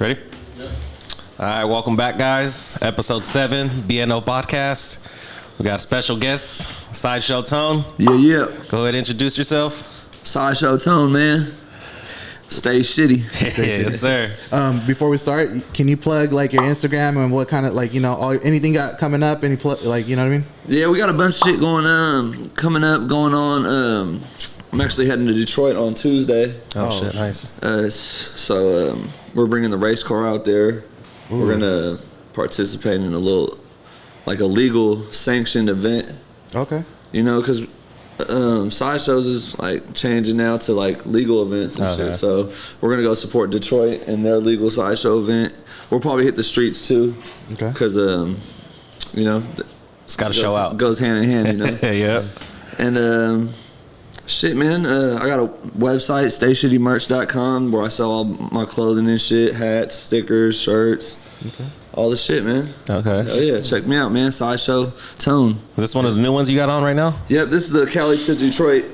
Ready? Yep. All right, welcome back, guys. Episode 7, BNO Podcast. We got a special guest, Sideshowtone. Yeah. Go ahead and introduce yourself. Sideshowtone, man. Stay shitty. Yes, sir. Before we start, can you plug like your Instagram and what kind of like anything got coming up? Any like you know what I mean? Yeah, we got a bunch of shit going on. I'm actually heading to Detroit on Tuesday. Oh shit, nice. So we're bringing the race car out there. Ooh. We're gonna participate in a legal sanctioned event. Okay. You know, because Sideshows is like changing now to like legal events and shit. So we're gonna go support Detroit in their legal sideshow event. We'll probably hit the streets too. Okay. Because you know, it's got to show out. Goes hand in hand, you know. Yeah. And shit, man. I got a website, stayshittymerch.com, where I sell all my clothing and shit, hats, stickers, shirts. Okay. All the shit, man. Okay. Oh yeah, check me out, man. Sideshowtone. Is this one of the new ones you got on right now? Yep, this is the Cali to Detroit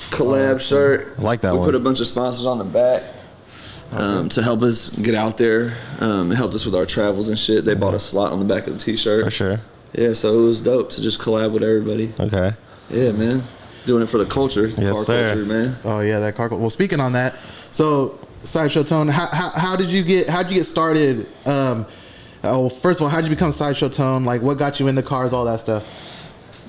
collab shirt. I like that one. We put a bunch of sponsors on the back to help us get out there. It helped us with our travels and shit. They bought a slot on the back of the t-shirt. For sure. Yeah, so it was dope to just collab with everybody. Okay. Yeah, man. Doing it for the culture. Yes, car sir. culture, man. Oh yeah, that car. Well, speaking on that, so Sideshowtone, how'd you get started? First of all, how'd you become Sideshowtone? Like, what got you into cars, all that stuff?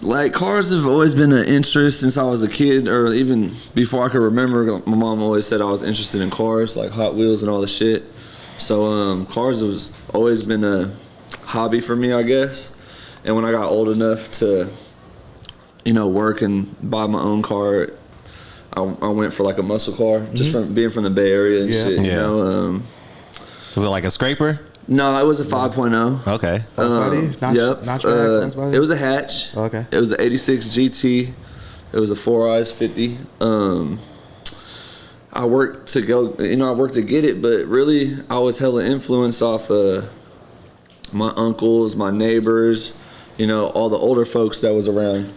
Like, cars have always been an interest since I was a kid, or even before I could remember. My mom always said I was interested in cars, like Hot Wheels and all the shit. So cars has always been a hobby for me, I guess. And when I got old enough to, you know, work and buy my own car, I went for like a muscle car, just from being from the Bay Area and shit. You know, was it like a scraper? No, it was a 5.0. Okay. It was a hatch. Okay. It was an 86 GT. It was a 4eyes 50. I worked to get it, but really I was hella influenced off my uncles, my neighbors, you know, all the older folks that was around.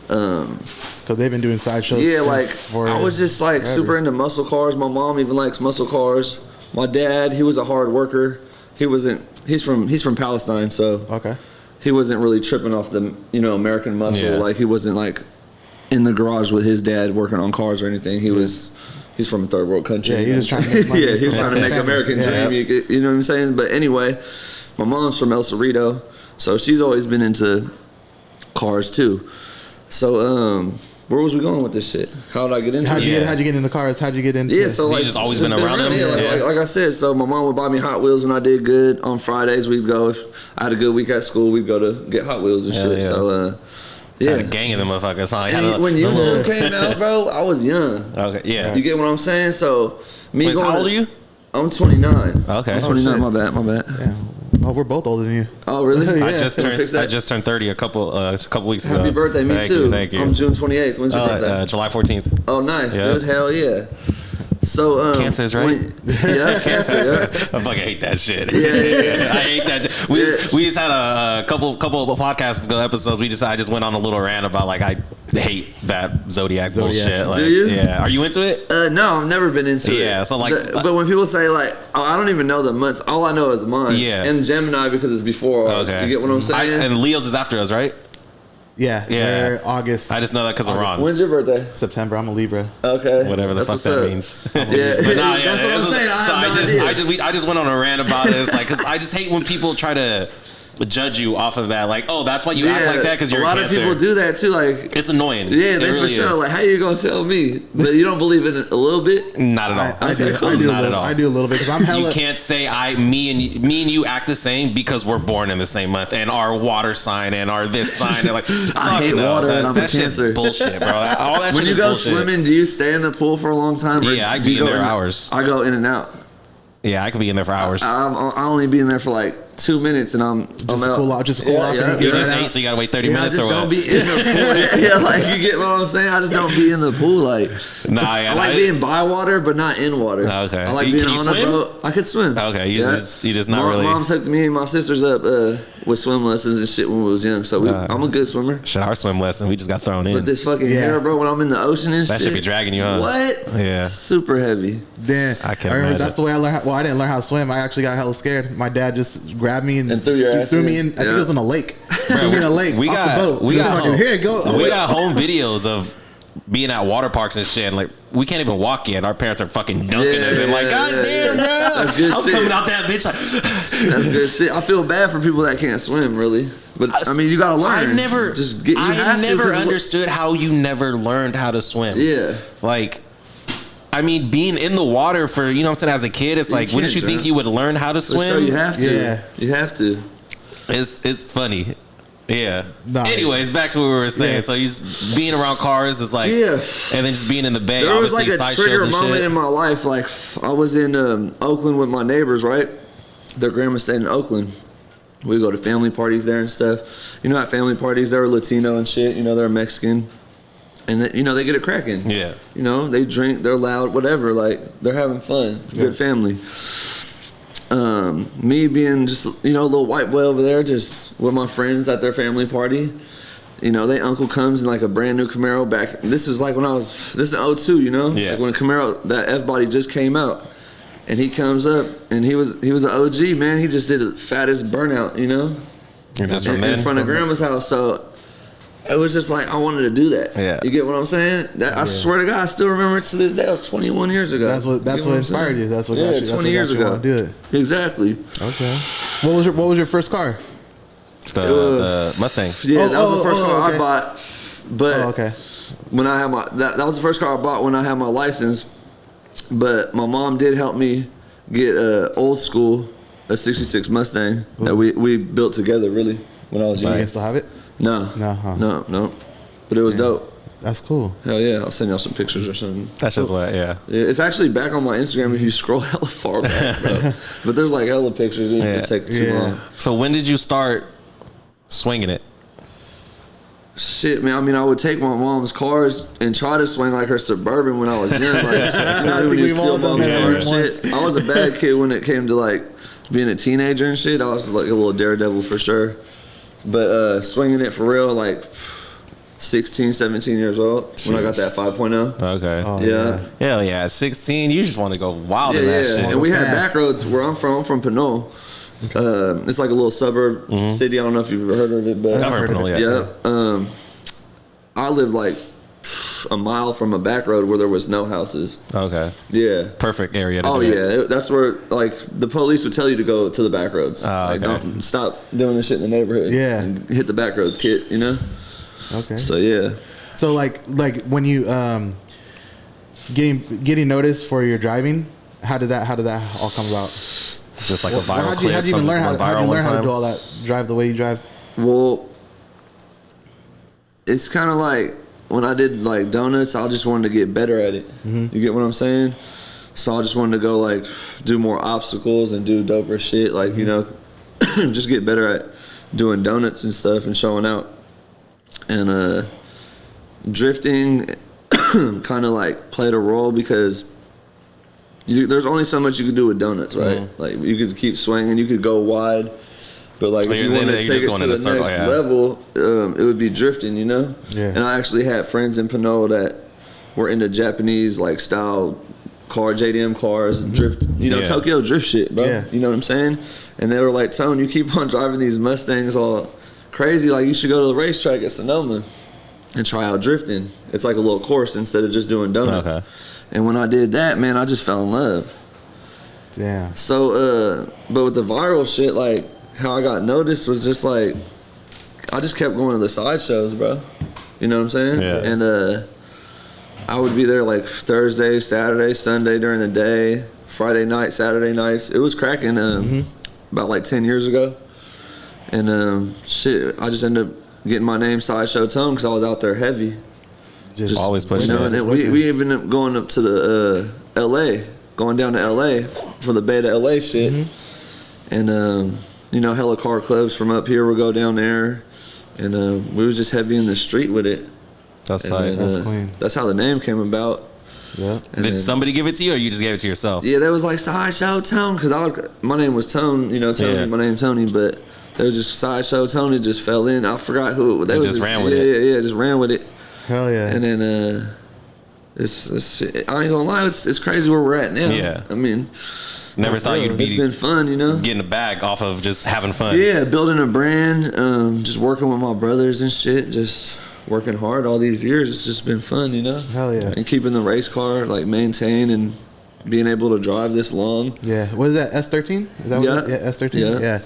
Because they've been doing sideshows. Yeah, like I was just like super into muscle cars. My mom even likes muscle cars. My dad, he was a hard worker. He's from Palestine, so he wasn't really tripping off the, you know, American muscle. Yeah. Like he wasn't like in the garage with his dad working on cars or anything. He's from a third world country. Yeah, he was trying to make money. Yeah, he was trying to make American dream. You know what I'm saying? But anyway, my mom's from El Cerrito, so she's always been into cars too. So where was we going with this shit? How did I get into it? How'd you get into cars? How'd you get into it? So like, you just always been around them? Like I said, so my mom would buy me Hot Wheels when I did good. On Fridays, we'd go. If I had a good week at school, we'd go to get Hot Wheels and shit. Yeah. So, had a gang of them motherfuckers. Huh? When YouTube came out, bro, I was young. Okay, yeah. You get what I'm saying? So, how old are you? I'm 29. Okay. I'm 29, my bad. Yeah. Oh, we're both older than you. Oh, really? Yeah. I just turned 30 a couple weeks ago. Happy birthday, me too. Thank you. I'm June 28th. When's your birthday? July 14th. Oh, nice, dude. Hell yeah. So Cancers, right? Cancer. Yeah. I fucking hate that shit. Yeah. I hate that. We just had a couple of podcasts ago episodes. I just went on a little rant about like I hate that Zodiac bullshit. Like, do you? Yeah. Are you into it? No, I've never been into it. Yeah. So like, but when people say like, oh, I don't even know the months. All I know is mine. Yeah. And Gemini because it's before ours. Okay. You get what I'm saying? And Leo's is after us, right? Yeah. We're August. I just know that because I'm wrong. When's your birthday? September. I'm a Libra. Okay. Whatever the fuck that means. Yeah. But nah, that's what I'm saying. I just went on a rant about this, like, because I just hate when people try to judge you off of that, like, oh, that's why you act like that because you're a lot of people do that too. Like, it's annoying. Yeah, they really for sure. Like, how you gonna tell me? But you don't believe in it a little bit? Not at all. I do a little bit because I'm hella. You can't say me and you act the same because we're born in the same month and our water sign and our this sign. And like, I hate water and I'm a Cancer. Cancer. Bullshit, bro. All that when shit you go bullshit. Swimming, do you stay in the pool for a long time? Yeah, I be in there hours. I go in and out. Yeah, I could be in there for hours. I'll only be in there for like 2 minutes and I'm out. Cool off. Just cool off. Yeah, You just ate, so you gotta wait 30 minutes or what? I just don't be in the pool. Yeah, like you get what I'm saying. I just don't be in the pool. Like, I like being by water, but not in water. Okay. I like being on a boat. I could swim. Okay, you just not really. Mom's hooked me and my sisters up with swim lessons and shit when we was young. So I'm a good swimmer. Shit, our swim lesson, we just got thrown in. But this fucking hair, bro, when I'm in the ocean and that shit, should be dragging you on. What? Yeah. Super heavy. Damn. I can't remember imagine. that's the way I learned. Well, I didn't learn how to swim. I actually got hella scared. My dad just grabbed me and threw your ass threw me in. I think it was in a lake. Threw me in a lake. We got the boat. We got home, here. Go. We got home videos of being at water parks and shit. And like we can't even walk yet. Our parents are fucking dunking us and like, God damn, bro. That's good I'm shit. coming out that bitch. That's good shit. I feel bad for people that can't swim, really. But I mean, you gotta learn. I never understood how you never learned how to swim. Yeah. Like, I mean, being in the water for, you know what I'm saying, as a kid, it's like, wouldn't you think you would learn how to swim? So you have to. Yeah. You have to. It's funny. Yeah. Nah, anyways, back to what we were saying. Yeah. So you just being around cars is like, Yeah. and then just being in the bay. There was like obviously, a side shows trigger and moment shit. in my life. Like I was in Oakland with my neighbors, right? Their grandma stayed in Oakland. We go to family parties there and stuff. You know, at family parties, they're Latino and shit. You know, they're Mexican. And, they get it cracking. Yeah. You know, they drink, they're loud, whatever. Like, they're having fun. Good family. Me being just, a little white boy over there, just with my friends at their family party. Their uncle comes in like a brand new Camaro back. This is like when this is 02, Yeah. Like when Camaro, that F-body just came out. And he comes up, and he was an OG, man. He just did the fattest burnout, in front of Grandma's house. So it was just like I wanted to do that. Yeah. You get what I'm saying? I swear to God, I still remember it to this day. It was 21 years ago. That's what inspired you. That's what got you. That's 20 what years got you ago. want to do it. Exactly. Okay. What was your first car? The Mustang. Yeah, that was the first car okay. I bought. But okay. when I had that was the first car I bought when I had my license. But my mom did help me get old school, a 66 Mustang that we built together really when I was young. You still have it? No. No, huh? No. But it was dope. That's cool. Hell yeah, I'll send y'all some pictures or something. That's just what, yeah. Yeah, it's actually back on my Instagram if you scroll hella far back, bro. But there's like hella pictures. It would take too long. So when did you start swinging it? Shit, man. I mean, I would take my mom's cars and try to swing like her Suburban when I was young. Like, I think when you we've all steal done mom's that cars and once. shit. I was a bad kid when it came to like being a teenager and shit. I was like a little daredevil for sure. But swinging it for real, like 16, 17 years old when I got that 5.0. Okay. Oh, Yeah. Hell yeah. At 16, you just want to go wild in that shit. And we had Fast. back roads where I'm from. I'm from Pinole. It's like a little suburb city. I don't know if you've ever heard of it, but I've heard of it, yeah. I lived like a mile from a back road where there was no houses. Okay. Yeah. Perfect area to Oh do it. yeah, that's where like the police would tell you to go to the back roads. Like, okay. don't stop doing this shit in the neighborhood. Yeah. And hit the back roads, kid. Okay. So yeah. So like when you getting noticed for your driving, how did that all come about? It's just like a viral clip. How'd you even learn how to do to all that? Drive the way you drive? Well, it's kind of like when I did like donuts, I just wanted to get better at it. You get what I'm saying? So I just wanted to go like do more obstacles and do doper shit. Like, just get better at doing donuts and stuff and showing out. And drifting kind of like played a role because there's only so much you could do with donuts, right? Like you could keep swinging, you could go wide. But like if you want to take it to the next level, it would be drifting, Yeah. And I actually had friends in Pinole that were into Japanese like style JDM cars and drift, Tokyo drift shit, bro. Yeah. You know what I'm saying? And they were like, Tone, you keep on driving these Mustangs all crazy, like you should go to the racetrack at Sonoma and try out drifting. It's like a little course instead of just doing donuts. Okay. And when I did that, man, I just fell in love. Damn. So, but with the viral shit, like, how I got noticed was just like, I just kept going to the side shows, bro. You know what I'm saying? Yeah. And I would be there like Thursday, Saturday, Sunday during the day, Friday night, Saturday nights. It was cracking about like 10 years ago. And shit, I just ended up getting my name Sideshowtone because I was out there heavy. Just always pushing And then we even ended up going up to the LA, going down to LA for the Beta LA shit. And hella car clubs from up here would go down there, and we was just heavy in the street with it. That's And tight. then, That's clean. That's how the name came about. Yeah. And Did then- somebody give it to you, or you just gave it to yourself? Yeah, that was like Sideshowtone, because my name was Tone, Tony, Yeah. my name's Tony, but there was just Sideshowtone. It just fell in. I forgot who they They was just ran with it. Yeah, just ran with it. Hell yeah. And then it's I ain't gonna lie, it's crazy where we're at now. Yeah. I mean, Never thought you'd it's be been fun, getting a bag off of just having fun. Yeah, building a brand, just working with my brothers and shit, just working hard all these years. It's just been fun, Hell yeah. And keeping the race car like maintained and being able to drive this long. Yeah. What is that? S13? Is that Yeah. what it is? Yeah, S13. Yeah. Yeah.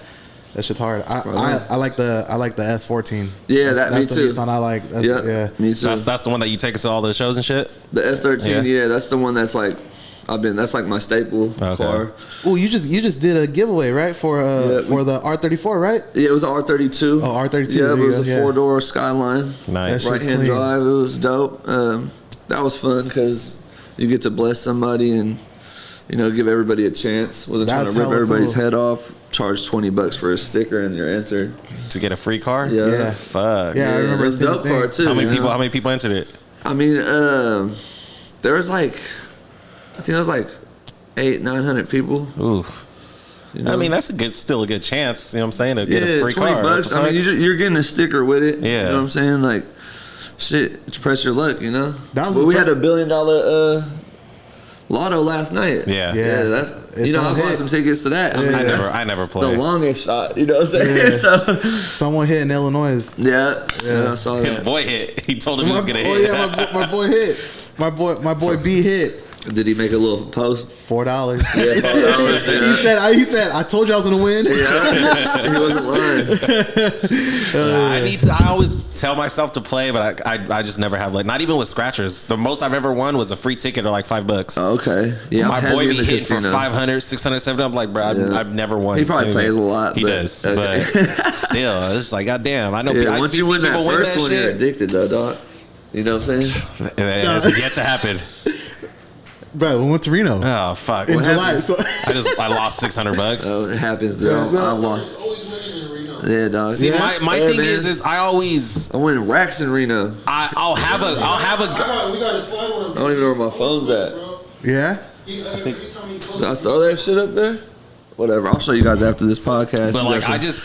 That shit's hard. I like the S14. Yeah, that's me the too. Nissan I like. That's, yeah. Me too. That's the one that you take us to all the shows and shit. The S13, Yeah. yeah, that's the one that's like that's like my staple car. Oh, you just did a giveaway, right? For the R34, right? Yeah, it was an R32. Oh, R32. Yeah, there but you it was go, a yeah. 4-door Skyline. Nice. That's just Right-hand clean. drive. It was dope. That was fun because you get to bless somebody and give everybody a chance. Wasn't trying That's to rip hella everybody's cool. head off. Charge $20 for a sticker and you're entered. To get a free car? Yeah. Yeah. Fuck. Yeah, I remember it was seeing the dope thing. car too. How many you people? know? How many people entered it? I mean, there was like, I think it was like 800-900 people. Oof. you know? I mean, that's still a good chance. You know what I'm saying? To get a free $20. car. What the I mean, fuck? you're getting a sticker with it. Yeah. You know what I'm saying? Like, shit, it's press your luck, That was But the we first- had $1 billion lotto last night. Yeah. Yeah. That's It's I on bought hit. some tickets to that. I mean, Yeah. that's I never the played. longest shot. You know what I'm saying? Yeah. So Someone hit in Illinois. yeah, I saw His that. boy hit. He told him he was gonna Oh hit. yeah, my boy hit. My boy B hit. Did he make a little post? $4. Yeah, He said, I told you I was gonna win. yeah. He wasn't lying. I always tell myself to play, but I just never have, like, not even with scratchers. The most I've ever won was a free ticket or like $5. Oh, okay. Yeah, My I'm boy heavy be in the hitting for casino. 500, 600, 700. I'm like, bro, Yeah. I've never won. He probably anything. plays a lot, He but- does, okay. but still, it's like, goddamn. I know. Yeah, I once see you win that people win first that one, you're shit. addicted, though, dog. You know what I'm saying? It has yet to happen. Bro, we went to Reno Oh fuck! in July. happened? So I lost $600. Oh, it happens, dude. Yeah, so- I lost. Always winning in Reno. Yeah, dog. See, Yeah. my Yeah, thing man. is I always I win racks in Reno. I'll have a We got to slide on him. I don't even know where my phone's at. Bro. yeah. Every time he closes Did I throw that shit up there? Whatever. I'll show you guys after this podcast. But You like guys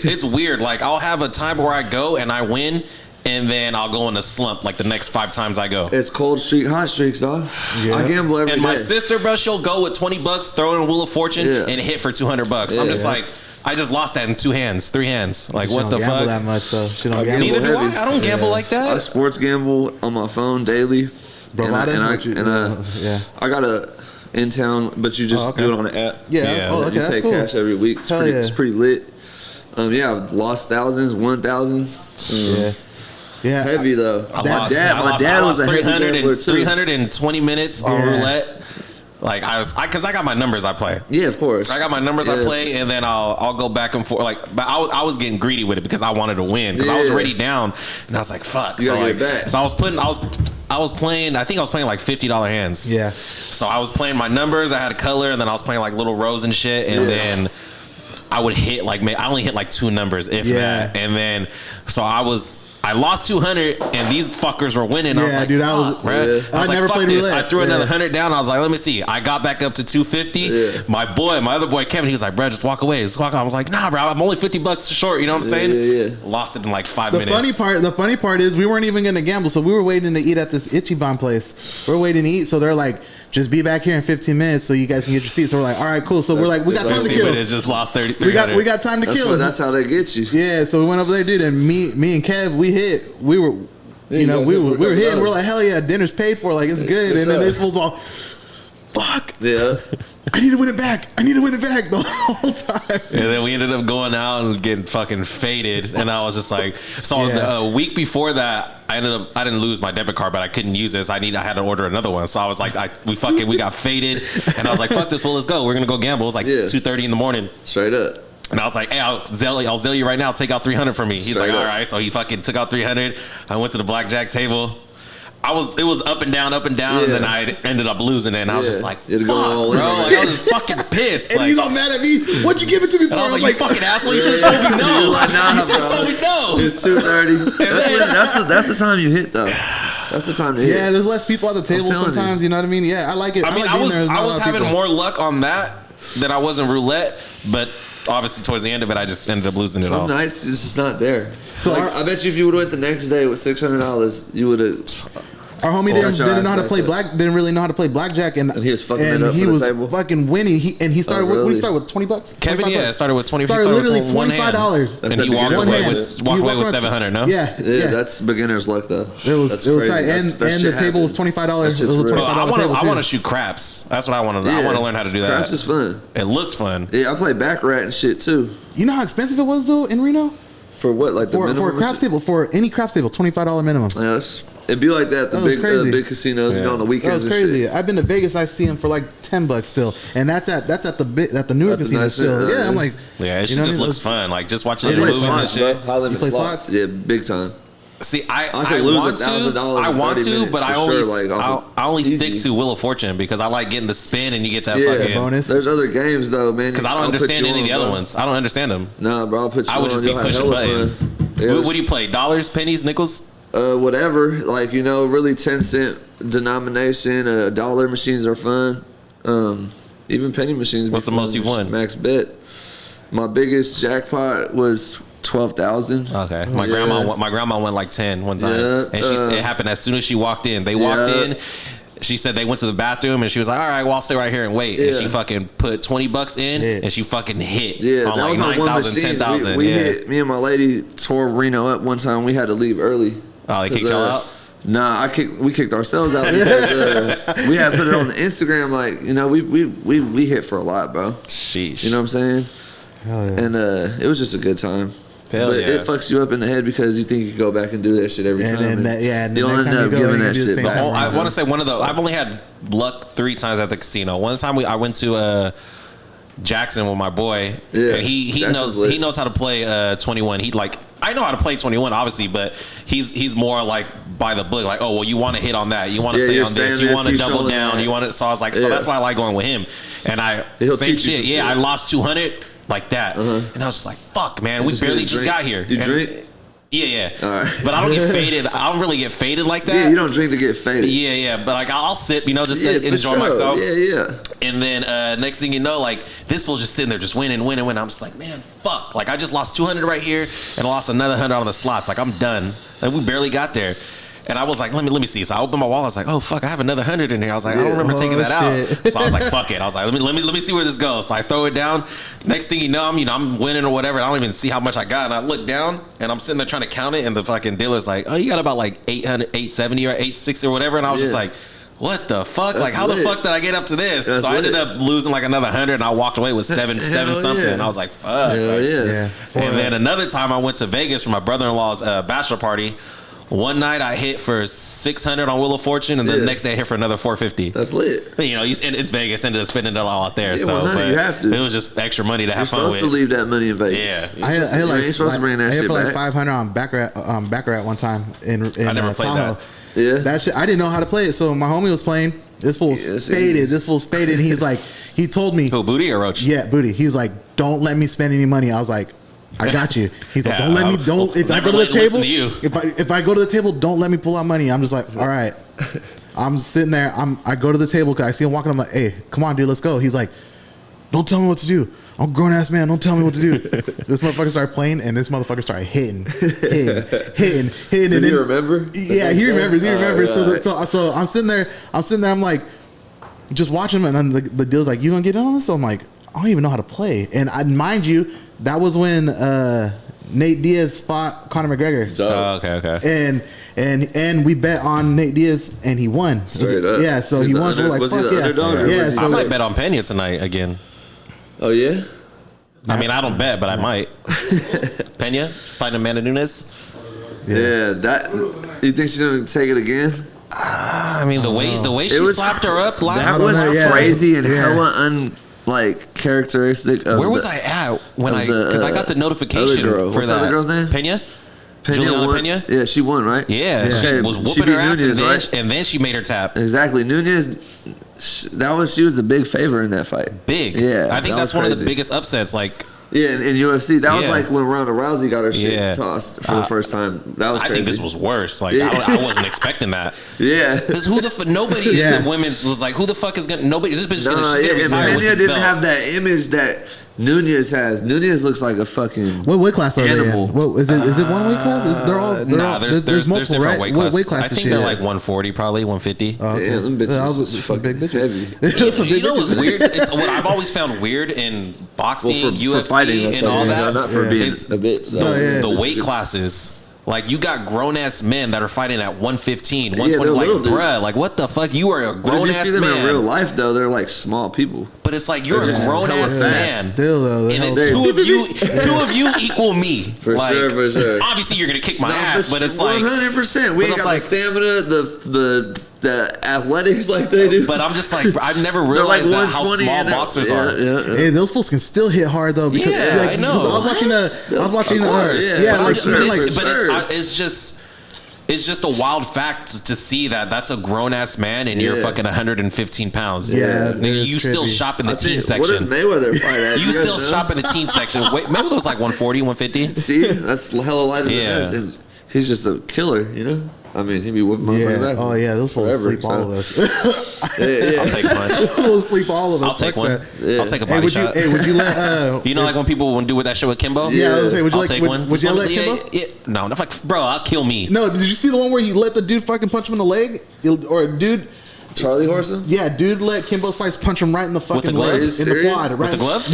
it's weird. Like I'll have a time where I go and I win, and then I'll go in a slump like the next 5 times I go. it's cold streak, hot streaks, dog. Yeah. I gamble every day. And my sister, bro, she'll go with $20, throw in a Wheel of Fortune, Yeah. and hit for $200. I'm just Yeah. like, I just lost that in 2 hands, 3 hands. Like She what don't the gamble fuck? that much though. She don't I gamble. Neither do heavy. I. I don't gamble like I that. sports gamble on my phone daily. Bravada? And What you- yeah. I got a in town, but you just Oh, okay. do it on the app. Yeah. Yeah. Oh, okay. You That's pay cool. cash every week. It's Hell pretty, yeah. it's pretty lit. Yeah, I've lost thousands, won thousands. Yeah. Yeah. Heavy though. I My lost, dad, I my lost, dad I was lost a heavy 300 gambler and, too. 320 minutes on Yeah. roulette. Like because I got my numbers I play. Yeah, of course. I got my numbers I Yeah. play, and then I'll go back and forth. Like, but I was getting greedy with it because I wanted to win because I was Yeah. already down, and I was like, "Fuck!" You So gotta like, get it back. so I was playing. I think I was playing like $50 hands. Yeah. So I was playing my numbers. I had a color, and then I was playing like little rows and shit, and Yeah. then I would hit like I only hit like 2 numbers if Yeah. that, and then so I lost 200, and these fuckers were winning. I was Yeah, like, dude, I was- fuck, bruh. Yeah. I was I never like, fuck played this. roulette. I threw another Yeah. 100 down. I was like, let me see. I got back up to 250. Yeah. My other boy Kevin, he was like, bro, just walk away. Just walk out. I was like, nah, bro, I'm only $50 short. You know what I'm saying? Yeah. Lost it in like 5 The minutes. funny part is we weren't even gonna gamble, so we were waiting to eat at this Ichiban place. We're waiting to eat, so they're like, just be back here in 15 minutes so you guys can get your seats. So we're like, all right, cool. So we're like, we got That's time to See, kill. but it's just lost 30. We got time to kill. That's how they get you. Yeah, so we went over there, dude, and me and Kev, we hit. We were, Yeah, you know, you guys we hit were for a couple hitting. We're dollars. like, hell yeah, dinner's paid for. Like it's good. for And then sure. this fool's all, fuck. Yeah. I need to win it back. I need to win it back the whole time. And then we ended up going out and getting fucking faded. And I was just like, so Yeah. a week before that, I didn't lose my debit card, but I couldn't use this. I had to order another one. So I was like, we got faded. And I was like, fuck this fool, let's go. We're going to go gamble. It was like Yeah. 2:30 in the morning. Straight up. And I was like, hey, I'll Zelle you right now. Take out 300 for me. He's Straight like, all up. right. So he fucking took out 300. I went to the blackjack table. It was up and down, and then I ended up losing it, and I was just like, You had to fuck, go all bro. in. Like, I was just fucking pissed. And Like, he's all mad at me. What'd you give it to me for? and I was like, you fucking asshole, you should have told me no. You should have told me no. It's 2:30. That's the time you hit though. That's the time to hit. Yeah, there's less people at the table telling sometimes. You know what I mean? Yeah, I like it. I mean, like being there. There's not I a was lot of having people. more luck on that than I was in roulette, but obviously towards the end of it, I just ended up losing it all. Some nights it's just not there. So Like, I bet you if you would have went the next day with $600, you would have. Our homie Got your didn't know ass how to back play up. didn't really know how to play blackjack, and he was fucking it and up he for the was table? fucking winning. He started. What did really? he start with? $20? Kevin, yeah, it started with 20. Started he literally with one hand. $25. And That's he at walked beginner's away level. with walked away with 700. No, Yeah, Yeah, that's beginner's luck though. It was That's tight, crazy. and That shit the table was happens. $25. That's It was a just real. $25 I table want to too. shoot craps. That's what I want to. I Yeah. want to learn how to do that. Craps is fun. It looks fun. Yeah, I play baccarat and shit too. You know how expensive it was though in Reno For what? Like the for a minimum? craps table, for any craps table, $25 minimum. Yeah, it'd be like that at That the was big crazy. big casinos, you know, on the That weekends. was and crazy. shit. I've been to Vegas. I see them for like $10 still, and that's at the newer At the casino nice- still. Yeah, I'm like, Yeah, it you just know what I mean? looks fun. Like just watching I it in play movies and slots, bro. shit. High limit play slots? slots? Yeah, big time. See, I I could lose want to. $1,000 I in want 30 to, minutes but I for only sure, like, off of- I only stick easy. to Wheel of Fortune because I like getting the spin and you get that Yeah, fucking bonus. There's other games though, man. Because I don't I'll put understand you any of on, the other bro. ones. I don't understand them. Nah, bro, I'll put you I would just on. be You'll have pushing hella buttons. fun. Yeah, What do you play? Dollars, pennies, nickels? Whatever, like, you know, really 10-cent denomination. Dollar machines are fun. Even penny machines. What's the most you've won? Max bet. My biggest jackpot was 12,000. Okay, Oh, my grandma won like 10 one time, Yeah, and it happened as soon as she walked in. They walked in. She said they went to the bathroom and she was like, "All right, well, I'll stay right here and wait." And Yeah. she fucking put $20 in and she fucking hit Yeah, on that like was on one 9,000, machine. 10,000. We Yeah. hit, me and my lady tore Reno up one time. We had to leave early. Oh, they kicked y'all out? Nah, we kicked ourselves out because we had put it on the Instagram. Like, you know, we hit for a lot, bro. Sheesh. You know what I'm saying? Hell yeah. And it was just a good time. Hell but yeah. it fucks you up in the head because you think you can go back and do that shit every And time. then and the you'll next end time you up go, giving you that do the shit same back. time. I want to say one of the. I've only had luck 3 times at the casino. One time I went to Jackson with my boy. Yeah, And he Jackson's lit. knows how to play 21. He like I know how to play 21 obviously, but he's more like by the book. Like, oh well, you want to hit on that, you want to Yeah, stay you're on this, staying you this, want to he's double showing down, that. you want to. So I was like, so Yeah. that's why I like going with him. And He'll same teach you shit. some Yeah, shit. I lost 200 like that, and I was just like, fuck, man, we Just barely get a just drink. got here. You And- drink? Yeah. All right. But I don't get faded. I don't really get faded like that. Yeah, you don't drink to get faded. Yeah, but like I'll sip, just Yeah, to for enjoy sure. myself. Yeah. And then next thing you know, like this fool's just sitting there, just winning. I'm just like, man, fuck. Like I just lost 200 right here, and I lost another 100 on the slots. Like I'm done. Like we barely got there. And I was like, let me see. So I opened my wallet. I was like, oh fuck, I have another 100 in here. I was like, I don't remember taking that shit. out. So I was like, fuck it. I was like, let me see where this goes. So I throw it down. Next thing you know, I'm winning or whatever. I don't even see how much I got. And I look down and I'm sitting there trying to count it. And the fucking dealer's like, oh, you got about like 800, 870 or 860 or whatever. And I was just like, what the fuck? That's like how the lit. fuck did I get up to this? That's so I ended lit. up losing like another 100 and I walked away with seven Hell something. yeah. And I was like, fuck. Hell Like, yeah. Yeah. and then another time I went to Vegas for my brother-in-law's bachelor party. One night I hit for 600 on Wheel of Fortune, and then the next day I hit for another 450. That's lit. It's Vegas, ended up spending it all out there. Yeah, so 100, but you have to. It was just extra money to You're have fun supposed with. to leave that money in Vegas. Yeah. I hit You ain't supposed to bring that I hit shit for like back. 500 on baccarat one time in I never played Tahoe. that. Yeah. That shit, I didn't know how to play it, so my homie was playing. This fool's Yeah, it's faded. easy. This fool's faded. And he's like, he told me, Who, Booty or Roach? yeah, booty. He's like, don't let me spend any money. I was like, I got you. He's like, Yeah, don't let me. Don't. If I never go to the listen table, to you. if I go to the table, don't let me pull out money. I'm just like, all right. I'm sitting there. I go to the table because I see him walking. I'm like, hey, come on, dude, let's go. He's like, don't tell me what to do. I'm a grown ass man. Don't tell me what to do. This motherfucker started playing, and this motherfucker started hitting. Did and he then, remember? Yeah, he remembers. He remembers. Alright. So I'm sitting there. I'm like, just watching him, and then the deal's like, you gonna get in on this? So I'm like, I don't even know how to play. And mind you, that was when Nate Diaz fought Conor McGregor. Oh, okay. And we bet on Nate Diaz, and he won. Straight up. Yeah, so He's he the won. So we're like, was he fuck the yeah. underdog or Yeah, was he- so I might bet on Pena tonight again. Oh, yeah? I mean, I don't bet, but I might. Pena fighting Amanda Nunes. Yeah. That. You think she's going to take it again? I mean, the way she was- slapped her up last. That don't was know, yeah. crazy and Yeah. hella characteristic of Where was the- I at when of I? the, Because I got the notification other girl. for What's the that. other girl's name? Pena. Juliana won. Pena? Yeah, she won, right? Yeah, she Okay, was she whooping beat her ass, Nunez, and, right? then she made her tap. Exactly. Nunez, she was the big favorite in that fight. Big. Yeah. I think that that's was one of the crazy. biggest upsets. Like, Yeah, in UFC. That was Yeah. like when Ronda Rousey got her shit Yeah. tossed for the first time. That was I crazy. think this was worse. Like, Yeah. I wasn't expecting that. Yeah. Because nobody Yeah. in the women's was like, who the fuck is gonna? Nobody. This bitch is Nah, gonna, she's yeah, gonna and retire with Pena the didn't belt. have that image that Nunez has. Nunez looks like a fucking What weight class are animal. they in? What, is it one weight class? They're all. There's multiple, different right? weight What classes. weight class I is think she they're in? like 140, probably 150. Oh, okay. Damn, them bitches Yeah, is some fucking big bitches. heavy. Some You big know what's bitches. weird? It's what I've always found weird in boxing, UFC, that's and what all I mean. that. Not for being is a bitch. the, though. yeah. the weight classes. Like, you got grown ass men that are fighting at 115, they're 120. Like, little dudes. bruh, like, what the fuck? You are a But if grown you ass see them man. in real life, though, they're like small people. But it's like you're a Yeah. grown ass Yeah. man. Still though, And then they're two of you equal me. For sure, for sure. Obviously, you're gonna kick my No, ass, but it's like. 100%. We but ain't it's got like- the stamina, the athletics like they do. But I'm just like, I've never They're like realized that how 120 small and boxers yeah, are. yeah. Hey, those fools can still hit hard though. Because, Yeah, like, I know. because I was watching. Of course, yeah, but like I'm even sure, like for sure. It's just a wild fact to see that that's a grown ass man and you're Yeah. fucking 115 pounds. Yeah, Nigga, it is you still trippy. shop in the I teen think- What does section. Mayweather fight at? You guys still know? shop in the teen section. Wait, maybe it was like 140, 150. See, that's hella lighter Yeah. than us. And he's just a killer, you know? I mean, he'd be whooping motherfuckers' yeah. ass Oh yeah, those fools forever, sleep all so. of us. Yeah, yeah. I'll take a punch. Those fools sleep all of us. I'll take Fuck one. that. Yeah. I'll take a Hey, body would you? shot. Hey, would you let? You know, like when people would do with that shit with Kimbo? Yeah, I was gonna say, would you I'll like? take Would, one. would you let Yeah, Kimbo? yeah. No, I'm like, bro, I'll kill me. No, did you see the one where he let the dude fucking punch him in the leg? Or a dude, Charlie Horson? yeah, dude let Kimbo Slice punch him right in the fucking glove? leg, Are you in the serious? quad. Right? the glove?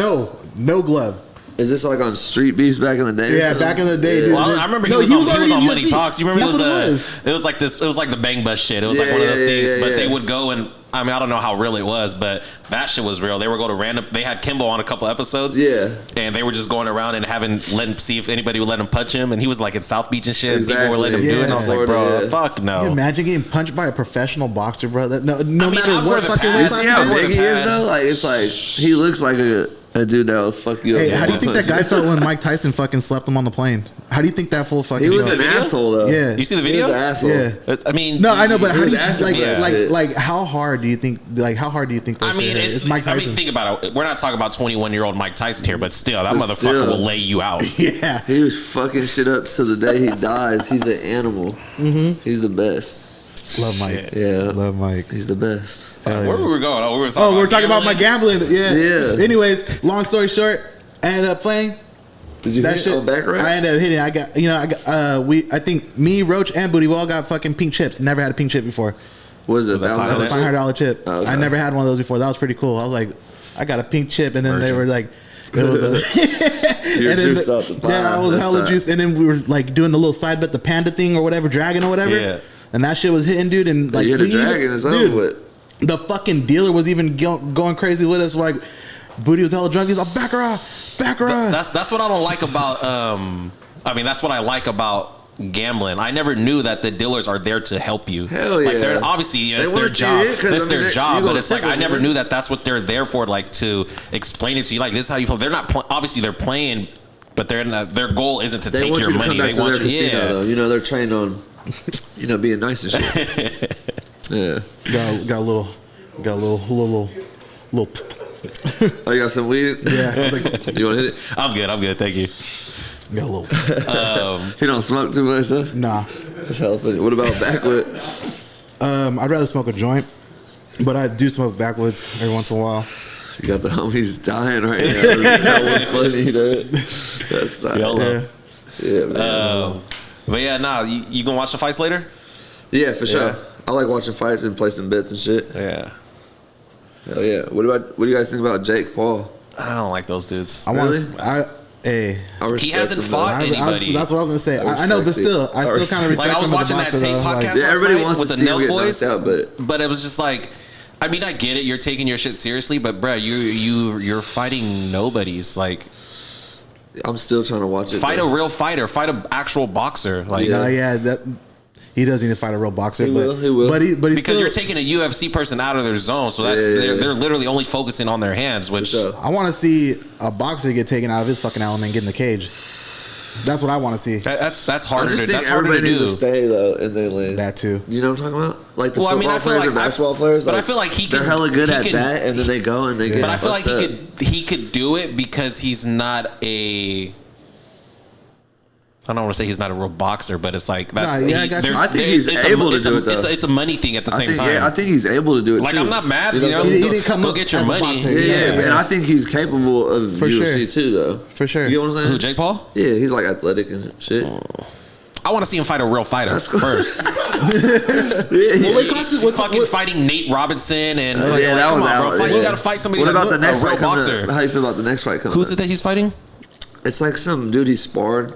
No glove. Is this like on Street Beefs back in the day? or Yeah, something? back in the day, dude. Well, I remember No, he was already on in Money UFC. Talks. You remember That's what it was. it was like this. It was like the Bang Bus shit. It was like Yeah, one of those yeah, things. yeah, But yeah. they would go and I mean I don't know how real it was, but that shit was real. They would go to random. They had Kimbo on a couple episodes. Yeah. and they were just going around and letting see if anybody would let him punch him. And he was like in South Beach and shit. And people were letting him Exactly. do it. And I was like, Florida, bro, yeah. fuck Can you no. imagine getting punched by a professional boxer, bro? No I mean, matter I'd wear what the fucking pads. weight You class see how it is. wear big the he is, pad. though? Like, it's like, he looks like a dude that will fuck you up. Hey, how do you think that guy Punch felt when Mike Tyson fucking slept him on the plane? How do you think that fool fucking He was felt? an video? asshole, though. Yeah. You see the He video? was an asshole. Yeah. I mean, No, I know, but He how do was you asking for that shit. like how hard do you think that I mean, shit is? It's Mike Tyson. think about it. We're not talking about 21-year-old Mike Tyson here, but still, that But motherfucker still. will lay you out. Yeah. He was fucking shit up to the day he dies. He's an animal. Mm-hmm. He's the best. Love Mike. Yeah. Love Mike. He's the best. Hell Where yeah. were we going? Oh, we were Talking about my gambling. Yeah. Yeah. Anyways, long story short, I ended up playing. Did you That hit shit, on back right? I ended up hitting. I think me, Roach, and Booty, we all got fucking pink chips. Never had a pink chip before. What is it? that $1,000? $500 chip. Oh, okay. I never had one of those before. That was pretty cool. I was like, I got a pink chip, and then they Virgin. were like, it was a. You're and then juiced off the pot. Yeah, I was That's hella tight. juiced, and then we were like doing the little side bet, the panda thing or whatever, dragon or whatever. Yeah. And that shit was hitting, dude. And like, you hit a we dragon, even- it's over with. the fucking dealer was even going crazy with us. Like, Booty was hella drunk. He's like, back her off, back her off. That's what I don't like about. I mean, that's what I like about gambling. I never knew that the dealers are there to help you. Hell Like, yeah. they're obviously They it's wanna their see job. it, 'cause, It's I mean, their you job, but gonna it's like tip I them, never man. knew that that's what they're there for. Like to explain it to you. Like this is how you play. They're not obviously they're playing, but they're not, their goal isn't to They take want your you to money. come back They to want their you. casino, Yeah. though. You know, they're trained on, being nice and shit. Yeah. Got a little. Oh, you got some weed? Yeah, I was like, You want to hit it? I'm good. Thank you. got a little. You don't smoke too much, huh? Nah. That's hella funny. What about backwood? I'd rather smoke a joint, but I do smoke backwoods every once in a while. You got the homies dying right now. That was funny, dude. That's YOLO. Yeah. Yeah, man. But yeah, nah. You gonna watch the fights later? Yeah, for sure. Yeah. I like watching fights and play some bets and shit. Yeah. Hell yeah. What do you guys think about Jake Paul? I don't like those dudes. I want Really? to. Hey. I respect hasn't him, fought though. anybody. That's what I was gonna say. I know, but respect still, it. I still kind of respect Like I was him as a watching that boxer, Tank though. podcast Like, Yeah, last everybody night wants with to the see him Nelk get boys, knocked out, but it was just like, I mean, I get it. You're taking your shit seriously, but bro, you're fighting nobodies. Like, I'm still trying to watch it. fight though. a real fighter, fight an actual boxer. Like, Yeah. that he does need to fight a real boxer. He but, will, he will. But he's because still, you're taking a UFC person out of their zone, so that's Yeah, they're literally only focusing on their hands. Which sure. I want to see a boxer get taken out of his fucking element and get in the cage. That's what I want to see. That's I harder. just think That's harder to everybody needs to do. stay though in their lane. That too. You know what I'm talking about? Like the Well, I mean, football I feel players like or basketball players. but like, I feel like they're hella good he at can- that, and then they go and they get. But I feel like fucked up. he could do it because he's not a. I don't want to say he's not a real boxer, but it's like that's. Nah, yeah, I got you. I think he's able to do it, though. It's a money thing at the same time. Yeah, I think he's able to do it. Like, too. I'm not mad. You know, You know, He go, didn't come go up get your as a money. boxer. Yeah, Yeah. and I think he's capable of For UFC sure. too, though. For sure. You know what I'm saying? Who, Jake Paul? Yeah, he's like athletic and shit. I want to see him fight a real fighter first. What class is- Fucking fighting Nate Robinson and Yeah, like, that come was on, bro. out, Fight, yeah. You got to fight somebody What that's about the next a real fight coming boxer. up? How you feel about the next fight coming Who's up? it that he's fighting? It's like some dude he sparred.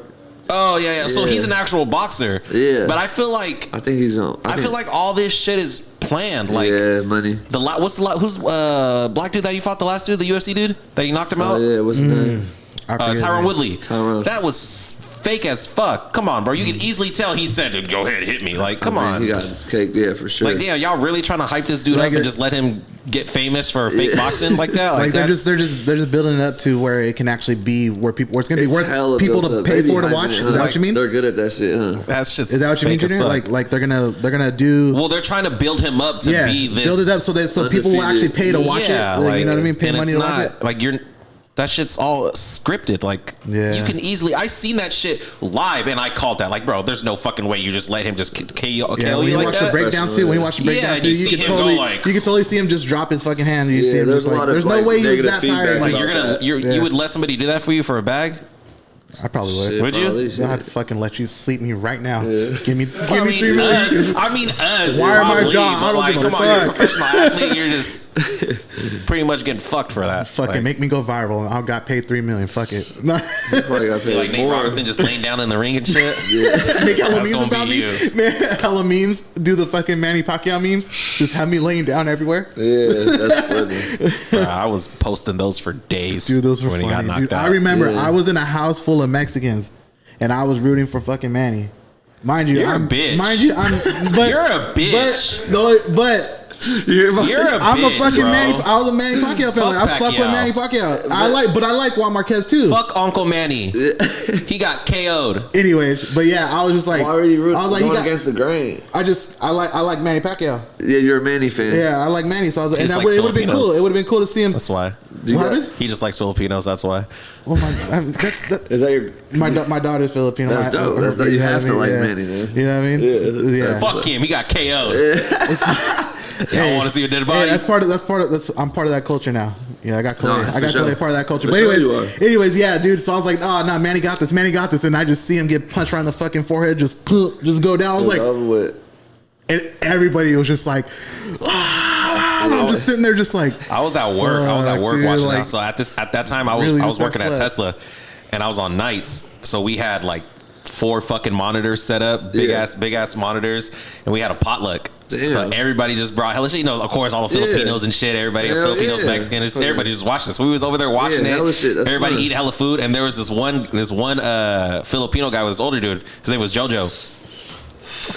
Oh yeah. So Yeah. he's an actual boxer. Yeah. But I feel like I think he's on. I feel like all this shit is planned. Like yeah, money. who's black dude that you fought the last dude, the UFC dude that you knocked him Oh out? yeah, what's his name? I forget his Tyron name. Woodley. Tyrone. That was fake as fuck. Come on, bro. You can easily tell he said, "Go ahead, hit me." Like, come on. He got caked, yeah, for sure. Like, damn, y'all really trying to hype this dude Like up and it- just let him get famous for fake boxing like that? Like they're that's- just building it up to where it can actually be where it's gonna be It's worth hella people built to up. pay They be for to hyping watch. it, Is huh? that what you mean? They're good at that shit, huh? That shit's Is that what you mean, fake as Junior? fuck. Like they're gonna do well, they're trying to build him up to be this. build it up so people will actually pay to watch Yeah, it. Like, you know what I mean? Pay and money it's to watch not it. like you're. That shit's all scripted. Like, Yeah. you can easily. I seen that shit live, and I called that. Like, bro, there's no fucking way you just let him just KO Yeah, when you you like watch the that. breakdowns too, when you watch the Yeah, breakdowns and too, you you see can him go totally like- you can totally see him just drop his fucking hand. And you see him there's just a lot like, of, there's no like, way he's negative that feedback tired. Like, about you're gonna, that. you Yeah. would let somebody do that for you for a bag? I probably would. Shit, Would you? probably, I'd shit. fucking let you sleep me right now. Give me I me mean, 3 million. us. Wire my probably, jaw. I but don't like, give a come on, you're a fuck. professional athlete. You're just pretty much getting fucked for that. Fucking Like, make me go viral and I got paid 3 million. Fuck it. You probably got paid like Nate more. Robinson just laying down in the ring and shit. Make hella That's memes gonna about be me. you. Man, hella memes. Do the fucking Manny Pacquiao memes. Just have me laying down everywhere. Yeah, that's funny. Bruh, I was posting those for days. Dude, those were when he got funny. knocked Dude, out. I remember Yeah. I was in a house full of Mexicans and I was rooting for fucking Manny. Mind you, You're a I'm bitch. Mind you, I'm but You're a bitch. But You're about You're a I'm bitch, a fucking bro. I was a Manny Pacquiao fan. Fuck I fuck with Pacquiao. Manny Pacquiao. I like Juan Marquez too. Fuck Uncle Manny. He got KO'd. Anyways, but yeah, I was just like, Why were you rooting, I was like, going he got, against the grain? I like Manny Pacquiao. Yeah, you're a Manny fan. Yeah, I like Manny, so I was like, He and just that likes it would have been cool. Filipinos. It would have been cool to see him. That's why. What got- happened? He just likes Filipinos. That's why. Oh my, that, Is that your? my daughter's Filipino. That's dope. That's dope. You have to like Manny, then. You know what I mean? Yeah. Yeah. Fuck him. He got KO'd. I don't want to see a dead Hey, body. I'm part of that culture now. Yeah, I got Clay. No, I got for Clay sure. part of that culture. For But sure you are. anyways, yeah, dude. So I was like, oh no, Manny got this. Manny got this. And I just see him get punched right in the fucking forehead, just go down. I was It's like, over with. and everybody was just like, ah, and I'm just sitting there, just like, I was at work. I was at fuck, work dude, watching like, that. So at that time, I was really I was just got working at slept. Tesla, and I was on nights. So we had like 4 fucking monitors set up, big Yeah. ass monitors, and we had a potluck. Damn. So everybody just brought hella shit. You know, of course, all the Yeah. Filipinos and shit. Everybody, Hell Filipinos, yeah. Mexicans, just everybody just watching. So we was over there watching Yeah, it. hella shit. That's Everybody fun. eat hella food, and there was this one Filipino guy with this older dude. His name was JoJo.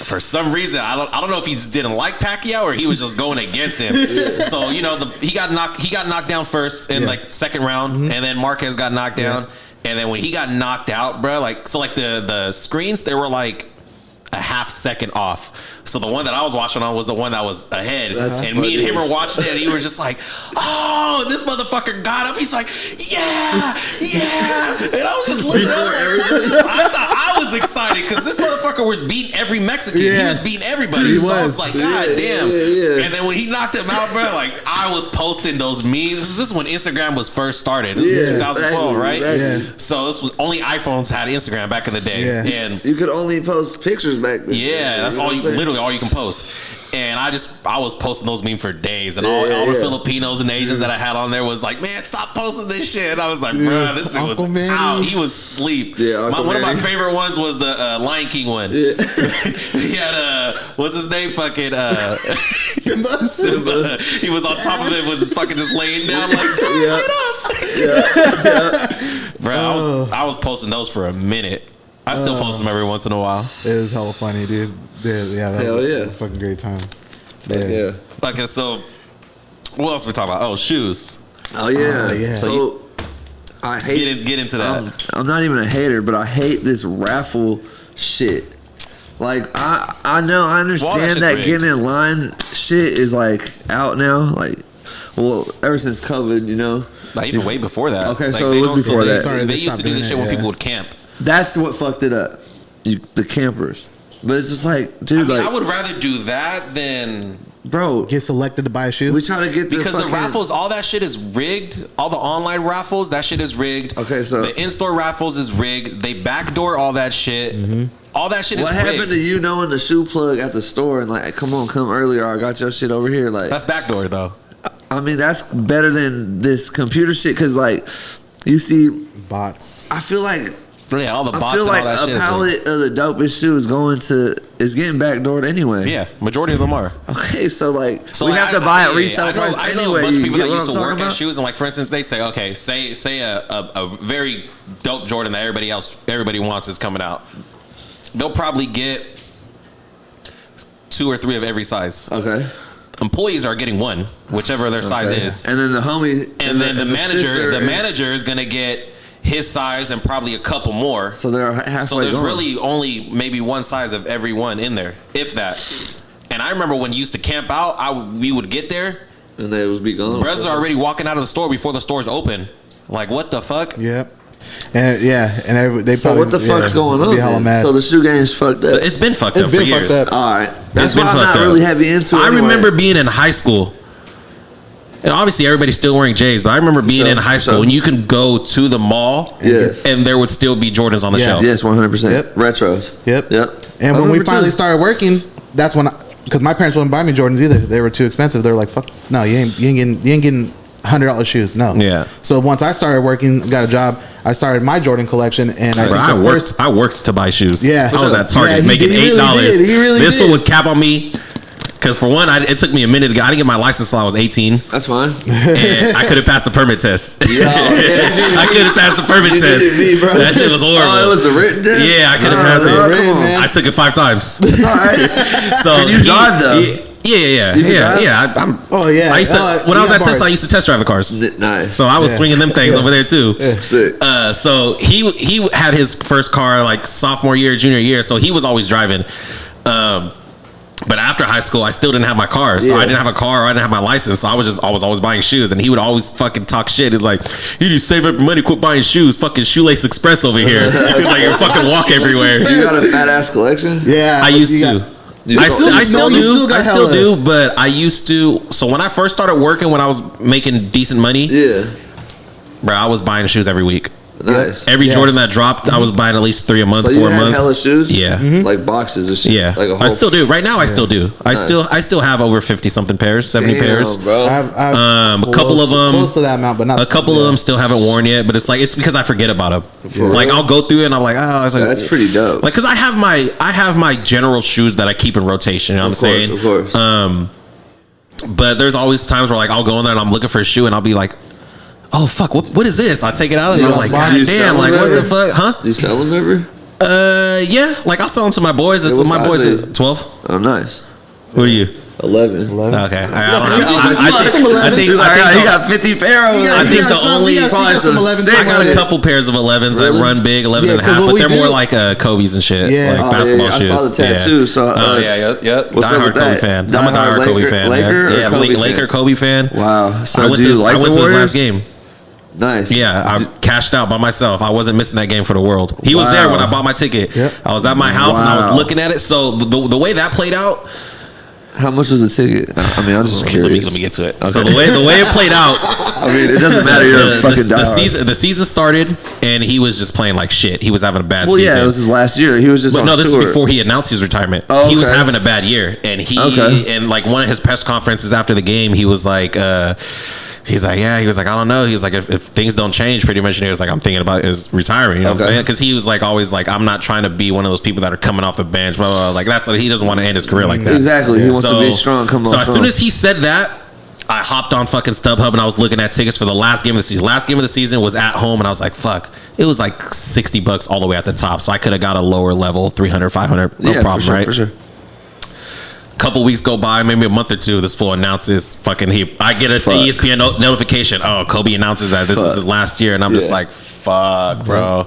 For some reason, I don't know if he just didn't like Pacquiao or he was just going against him. So you know, he got knocked down first in like second round, and then Marquez got knocked down, and then when he got knocked out, bro, like the screens, they were like a half second off. So the one that I was watching on was the one that was ahead, That's and me and him funny. were watching it, and he was just like, "Oh, this motherfucker got up." He's like, "Yeah, yeah," and I was just looking at him. I thought I was excited because this motherfucker was beating every Mexican. He Yeah. was beating everybody. He so I was. was like, "God damn!" yeah. And then when he knocked him out, bro, like I was posting those memes. This is when Instagram was first started. This was Yeah, 2012, right? exactly. Yeah. So this was only iPhones had Instagram back in the day, Yeah. and You could only post pictures back then. yeah, that's You know all what you I'm saying? literally all you can post. And I was posting those memes for days, and all Yeah, the yeah. Filipinos and Asians that I had on there was like, "Man, stop posting this shit." And I was like, "Bro, this dude was Uncle Manny. out. He was asleep." Yeah, Uncle One of my Manny. favorite ones was the Lion King one. Yeah. He had what's his name? Fucking Simba. Simba. He was on top of it with his fucking just laying down like, Yeah. bro. I was posting those for a minute. I still post them every once in a while. It was hella funny, dude. Yeah, that Hell was yeah. a fucking great time. Yeah. Okay, so what else we talking about? Oh, shoes. Oh yeah. yeah. So I hate get into that. I'm not even a hater, but I hate this raffle shit. Like I know I understand that rigged. getting in line shit is like out now. Like, well, ever since COVID, you know. Like even way before that. Okay, like, so they it was don't- before they that. started- They They used to do stopped this shit doing when it, people yeah. would camp. That's what fucked it up. The campers. But it's just like, dude, I like, would rather do that than bro, Get selected to buy a shoe. we try to get because the fucking, raffles, all that shit is rigged. All the online raffles, that shit is rigged. Okay, so- the in-store raffles is rigged. They backdoor all that shit. All that shit What is happened rigged. to you knowing the shoe plug at the store and like, come earlier? I got your shit over here. Like, That's backdoor though. I mean, that's better than this computer shit. Cause like, you see, Bots. I feel like Yeah, all the I bots feel and like all that a shit. Is rigged. pallet of the dopest shoes is getting backdoored anyway. Yeah, majority of them are. Okay, so like we like, have to buy at yeah, resale I know, price I know anyway. a bunch of You people get that what used I'm to work talking at about? shoes, and like for instance, they say, okay, say a very dope Jordan that everybody wants is coming out. They'll probably get 2 or 3 of every size. Okay, Employees are getting 1, whichever their size okay. is, And then the homie, and then the sister- manager is gonna get his size and probably a couple more. So they're halfway. So there's gone. really only maybe one size of every one in there, if that. And I remember when you used to camp out, we would get there. and they was be gone. Brothers are already walking out of the store before the store's open. Like, what the fuck? Yep. And they So probably. what the fuck's going be on? hella Then? mad. So the shoe game's fucked up. It's been fucked It's up been for years. fucked up. All right, that's It's been why I'm fucked not up. really heavy into it. I anyway. remember being in high school. And obviously, everybody's still wearing J's, but I remember being sure, in high for school sure. and you can go to the mall Yes. and there would still be Jordans on the Yeah. shelf. Yes, 100%. Yep. Retros. Yep. Yep. And I when we remember finally too. started working, that's when, because my parents wouldn't buy me Jordans either. They were too expensive. They were like, "Fuck, no, you ain't getting $100 shoes." No. Yeah. So once I started working, got a job, I started my Jordan collection, and Bro, I worked to buy shoes. Yeah. I was at Target Yeah, he making did. He really $8. did. He really this did. one would cap on me. Because for one, it took me a minute to get. I didn't get my license until I was 18, That's fine. and I couldn't pass the permit test. Yeah, I couldn't pass the permit You test. did me, bro. That shit was horrible. Oh, it was the written test? Yeah, I couldn't No, pass no, it. come on. Man. I took it 5 times. It's all right. So Can you drive, though? Yeah. You can drive? I'm. Oh, yeah. I used to, when I was you at got Tesla, I bars. used to test drive the cars. Nice. So I was Yeah. swinging them things over there too. Sick. So he had his first car like sophomore year, junior year. So he was always driving. But after high school, I still didn't have my car, so Yeah. I didn't have a car, or I didn't have my license. So I was always buying shoes, and he would always fucking talk shit. He's like, "You need to save up your money, quit buying shoes. Fucking Shoelace Express over here." He's like, "You fucking walk everywhere." You got a fat ass collection? Yeah. I used you to. got- You I still- still you do. still got I still hella- do, but I used to. So when I first started working, when I was making decent money, Yeah. bro, I was buying shoes every week. Nice. Every Yeah. Jordan that dropped, I was buying at least 3 a month, So you 4 a had month. hella shoes? Yeah. Like boxes of shit? Yeah, Like a whole I still do. Right now, I still do. I still have over 50 something pairs, 70 Damn, pairs. bro. I've A couple of them, close to that amount, but not A couple of them still haven't worn yet, but it's because I forget about them. real? Like I'll go through it and I'm like, oh, it's like, That's pretty dope. Like, cause I have my general shoes that I keep in rotation. You know what I'm saying? Of course. But there's always times where like I'll go in there and I'm looking for a shoe and I'll be like, oh fuck, what is this? I take it out and I'm like, god you damn, sell like them what the ever? fuck, huh? You sell them ever? Yeah, like I'll sell them to my boys. Yeah, what My size boys are are you? 12. Oh, nice. What are you? 11. Okay, I think you got 50 pair of them. I think the only I got a shit. couple pairs of 11s that Really? run big, 11 Yeah, and a 'cause half, what but we they're more do- like Kobe's and shit, Yeah. like Oh, basketball I shoes. saw the tattoo. Yeah. So, Yep. what's up Diehard with Kobe that? fan. I'm a diehard Kobe fan. Laker man. or Yeah, Kobe Laker fan? Kobe fan. Wow. So I went do to you his, like I went the to his Warriors? last game. Nice. Yeah, I cashed out by myself. I wasn't missing that game for the world. He was there when I bought my ticket. Yep. I was at my house and I was Wow. looking at it. So the way that played out. How much was the ticket? I mean, I'm just curious. Let me get to it. So the way it played out. I mean, it doesn't matter. You're a fucking diehard. the season started and he was just playing like shit. He was having a bad Well, season. yeah, it was his last year. He was just But on no, this tour. is before he announced his retirement. Oh, He was okay. having a bad year, and and like one of his press conferences after the game, he was like, I don't know. He was like, if things don't change, pretty much, he was like, I'm thinking about his retiring. You know what I'm Okay. saying? Because he was like always like, I'm not trying to be one of those people that are coming off the bench. Blah, blah, blah. Like that's he doesn't want to end his career like that. Exactly. He wants to be strong. Come on. So as soon as he said that, I hopped on fucking StubHub and I was looking at tickets for the last game of the season. Last game of the season was at home, and I was like, fuck. It was like $60 all the way at the top, so I could have got a lower level, 300, 500, no problem, for sure, right? For sure. Couple weeks go by, maybe a month or two. This fool announces fucking I get an ESPN notification. Oh, Kobe announces that this is his last year, and I'm just like, fuck, bro.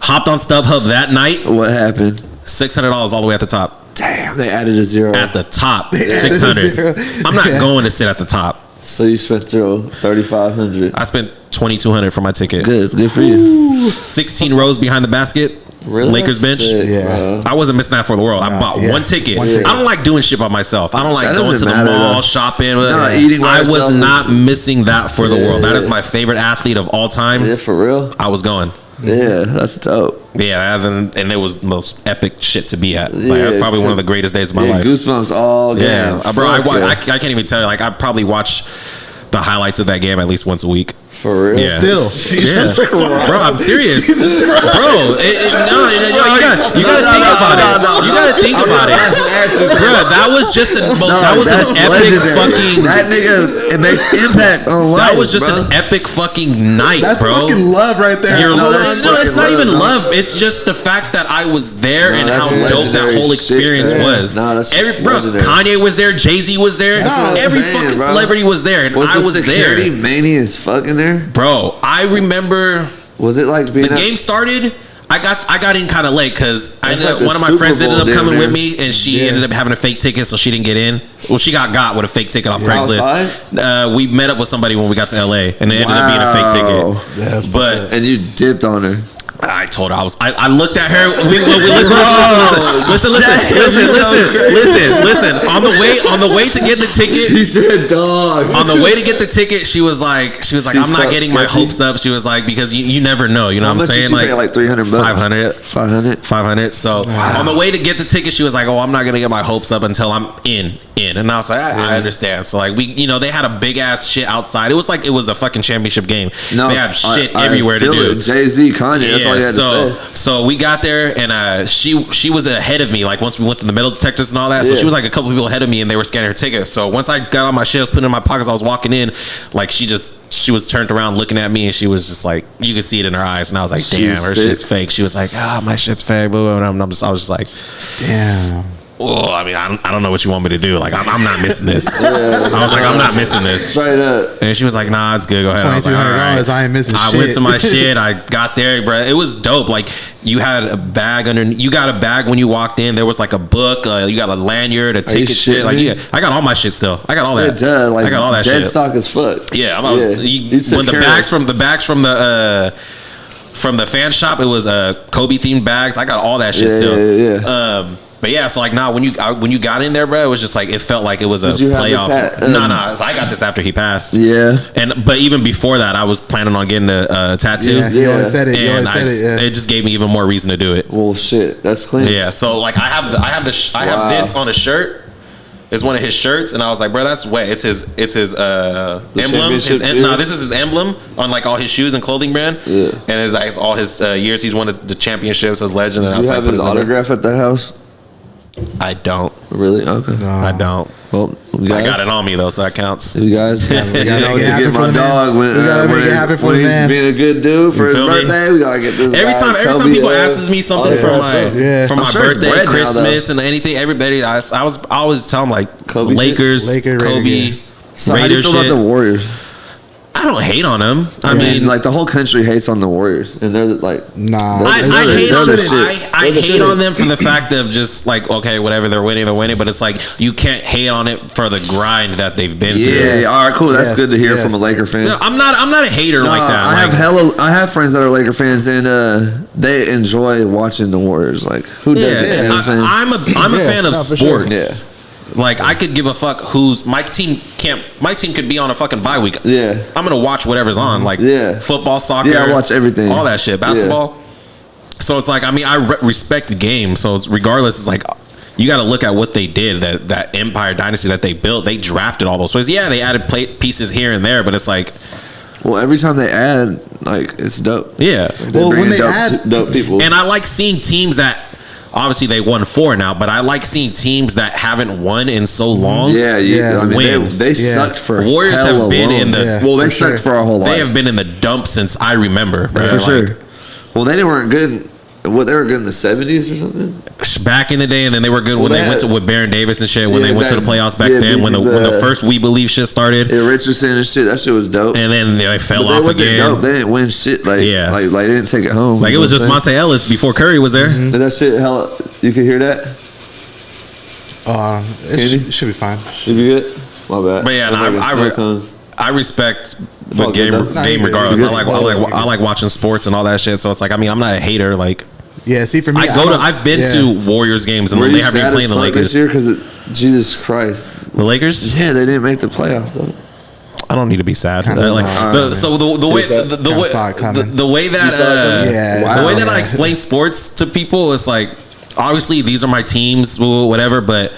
Hopped on StubHub that night. What happened? $600 all the way at the top. Damn, they added a zero. At the top, 600. I'm not going to sit at the top. So you spent through 3,500. I spent 2,200 for my ticket. Good for you. 16 rows behind the basket. Really? Lakers bench. Yeah. Bro. I wasn't missing that for the world. I bought one ticket. I don't like doing shit by myself. I don't like That going to doesn't the matter, mall, though. shopping. No, eating by I was yourself not missing that for the Yeah, world. That is yeah. my favorite athlete of all time. Yeah, for real. I was going. Yeah, that's dope. Yeah, and it was the most epic shit to be at. Like, that's Yeah. probably one of the greatest days of my life. Goosebumps all game. Yeah, bro. Fuck yeah. I can't even tell you. Like, I probably watch the highlights of that game at least once a week. For real. Yeah. Still. Jesus Christ. Bro, I'm serious. Bro, you gotta think about it. You gotta think about it. Bro, that was just an epic legendary. fucking. That nigga, it makes impact on life. That was just bro. an epic fucking night, That's bro. fucking love right there. No, that's it's fucking not even love, love. It's just the fact that I was there and that's how dope that legendary whole experience shit, man. was. No, that's just Bro, legendary. Kanye was there, Jay-Z was there, what I'm every saying, fucking bro. celebrity was there, and I the was security there. mania is fucking there? Bro, I remember Was it like being the game started. I got in kind of late because That's like the one of my Super friends ended Bowl, up coming damn with near. me, and she ended up having a fake ticket, so she didn't get in. Well, she got with a fake ticket off Craigslist. We met up with somebody when we got to LA, and it ended up being a fake ticket. Yeah, that's But And you dipped on her. I told her I looked at her. We listen. On the way to get the ticket. He said, "Dog." On the way to get the ticket, she was like, I'm not felt getting my sketchy. hopes up. She was like, because you never know. You know How what I'm much did saying? she pay? Like $300. 500. 500. So on the way to get the ticket, she was like, "Oh, I'm not gonna get my hopes up until I'm in." And I was like, I understand. So like they had a big ass shit outside. It was like it was a fucking championship game. No, they had shit I everywhere to feel do. it. Jay-Z, Kanye. That's all you had to say. So we got there, and she was ahead of me. Like once we went through the metal detectors and all that, so Yeah. she was like a couple people ahead of me, and they were scanning her tickets. So once I got all my shit, I was putting it in my pockets. I was walking in, like she was turned around looking at me, and she was just like, you could see it in her eyes, and I was like, damn, her shit's fake. She was like, my shit's fake. And I was just like, Damn. well, I mean, I don't know what you want me to do. Like, I'm not missing this. I was like, I'm not missing this. Straight up. And she was like, nah, it's good. Go ahead. I was like, all $2,200. right. I ain't missing I shit. went to my shit. I got there, bro. It was dope. Like, you had a bag underneath. You got a bag when you walked in. There was like a book. You got a lanyard, a ticket shit. Like, yeah, I got all my shit still. I got all that. Like, I got all that dead shit. stock as fuck. Yeah, You took when the care bags of- from the fan shop, it was Kobe themed bags. I got all that shit Yeah, still. yeah. But yeah, so like when you got in there, bro, it was just like it felt like it was a Did you have the playoff. No, so I got this after he passed. Yeah. But even before that, I was planning on getting a tattoo. Yeah, you always said it. You And always said it. Yeah. it just gave me even more reason to do it. Well, shit. That's clean. Yeah, so like I have this on a shirt. It's one of his shirts, and I was like, bro, that's wet. It's his emblem. championship This is his emblem on like all his shoes and clothing brand. Yeah. And it's like all his years he's won the championships as legend. And I Do was you like, have put his number. autograph at the house? I don't. Really? Okay. I don't. Well, you guys, I got it on me though, so that counts. You guys, we gotta you know, make it to happen get for my the man. dog when, We gotta make it happen for when the he's man. being a good dude for his feel me? birthday. We gotta get this. Every guy, time Kobe, people asks me something for Yeah. my I'm sure it's birthday, bread now, Christmas, and anything, everybody, I always tell them like Kobe Lakers, shit? Kobe, Laker, So how do you Raiders feel about shit. the Warriors? I don't hate on them. I I mean, mean, like the whole country hates on the Warriors, and they're like, Nah. I they're hate the on them. shit. I They're the hate shit. on them for the fact of just like, okay, whatever, they're winning. But it's like you can't hate on it for the grind that they've been through. Yeah, all right, cool. That's Yes, good to hear yes. from a Laker fan. No, I'm not a hater like that. I have friends that are Laker fans, and they enjoy watching the Warriors. Like, who doesn't? Yeah, You know what I'm saying? I'm a Yeah, fan of no, for sure. sports. Like I could give a fuck who's my team could be on a fucking bye week. Yeah. I'm gonna watch whatever's on, like Yeah. football, soccer. Yeah, I watch everything. all that shit, basketball. So it's like, I mean, I respect the game. So it's, regardless, it's like you got to look at what they did. That Empire Dynasty that they built, they drafted all those players. Yeah, they added pieces here and there, but it's like, Well, every time they add, like, it's dope. yeah. Well, bring when in they add- dope people, And I like seeing teams that. Obviously, they won 4 now, but I like seeing teams that haven't won in so long. yeah. I mean, win. they Yeah. sucked for Warriors hella have been long. in the. Yeah. Well, they for sucked sure. for our whole life. They have been in the dump since I remember. Bro. for Like, sure. Well, they weren't good What, they were good in the 70s or something? Back in the day, and then they were good when they went to with Baron Davis and shit. When Yeah, they went to the exactly. playoffs back Yeah, then, when the the first We Believe shit started, Yeah, Richardson and shit. That shit was dope. and then they fell But off they wasn't again. dope. They didn't win shit. Like, Yeah. like they didn't take it home. Like it was just Monte Ellis before Curry was there. And that shit, hella, you could hear that? It should be fine. Did you get? My bad. But yeah, I'm no, like a snow cones. I respect all the good, game though. game No, regardless. you're I good. like watching sports and all that shit. So it's like, I mean, I'm not a hater. Like Yeah, see, for me, I've been to Warriors games and Were they you haven't sad been playing as the fuck Lakers. this year? Because Jesus Christ. The Lakers? Yeah, they didn't make the playoffs, though. I don't need to be sad. Kinda Like sad. the way Kinda the way saw it coming. the way that saw it coming? Yeah. the way that I Yeah. explain sports to people is like, obviously these are my teams, whatever, but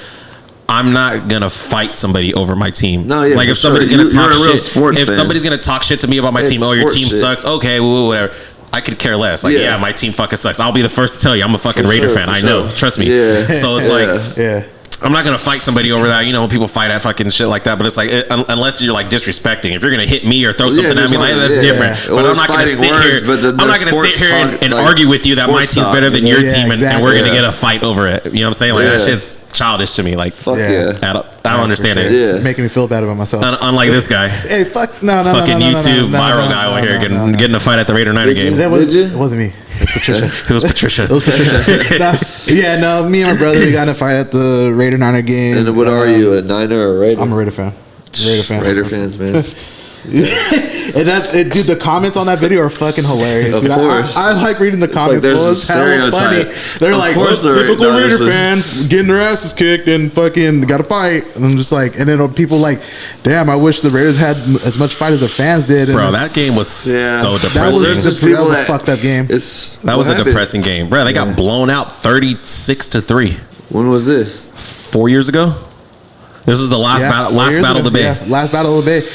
I'm not gonna fight somebody over my team. No, yeah, like for if somebody's sure. gonna You're talk a real shit, sports if fan. somebody's gonna talk shit to me about my It's team, oh your sports team shit. sucks. Okay, whatever. I could care less. Like, Yeah. yeah, my team fucking sucks. I'll be the first to tell you I'm a fucking For Raider sure, fan. for I know. sure. Trust me. Yeah. So it's Yeah. like, Yeah. I'm not gonna fight somebody over that. You know, when people fight at fucking shit like that. But it's like, unless you're like disrespecting. If you're gonna hit me or throw something at me, like that's different. Yeah. But Or I'm not gonna fighting sit words, here. but I'm not gonna sit here and like, argue with you that my sports team's talk, better than you your know? team, Yeah, and we're gonna exactly. get a fight over it. You know what I'm saying? Like that Yeah. shit's childish to me. Like, Fuck Yeah. yeah. I don't understand For it. sure. Yeah. Making me feel bad about myself. Unlike this guy, Hey, fuck no, fucking no, no, YouTube no, no, viral no, guy no, over here no, no, no. getting a fight at the Raider Niner game. That was, Did you? it wasn't me. It's Patricia. It was Patricia. It was Patricia. No, me and my brother, we got in a fight at the Raider Niner game. And what are you, a Niner or a Raider? I'm a Raider fan. Raider fan. Raider fans, man. Dude, the comments on that video are fucking hilarious. Of Dude, course. I like reading the comments. there's Well, a it's hella funny. stereotype. They're Of like, course well, they're- typical no, Raider listen. fans getting their asses kicked and fucking got to fight. And I'm just like, and then people like, damn, I wish the Raiders had as much fight as the fans did. And Bro, it's- that game was Yeah. so That that depressing. was, just that people was a that- fucked up game. That was a depressing game, bro. They got blown out 36-3 When was this? 4 years ago. This was the last Yeah, battle, 4 last years battle of the ago. Bay. Yeah, last battle of the Bay.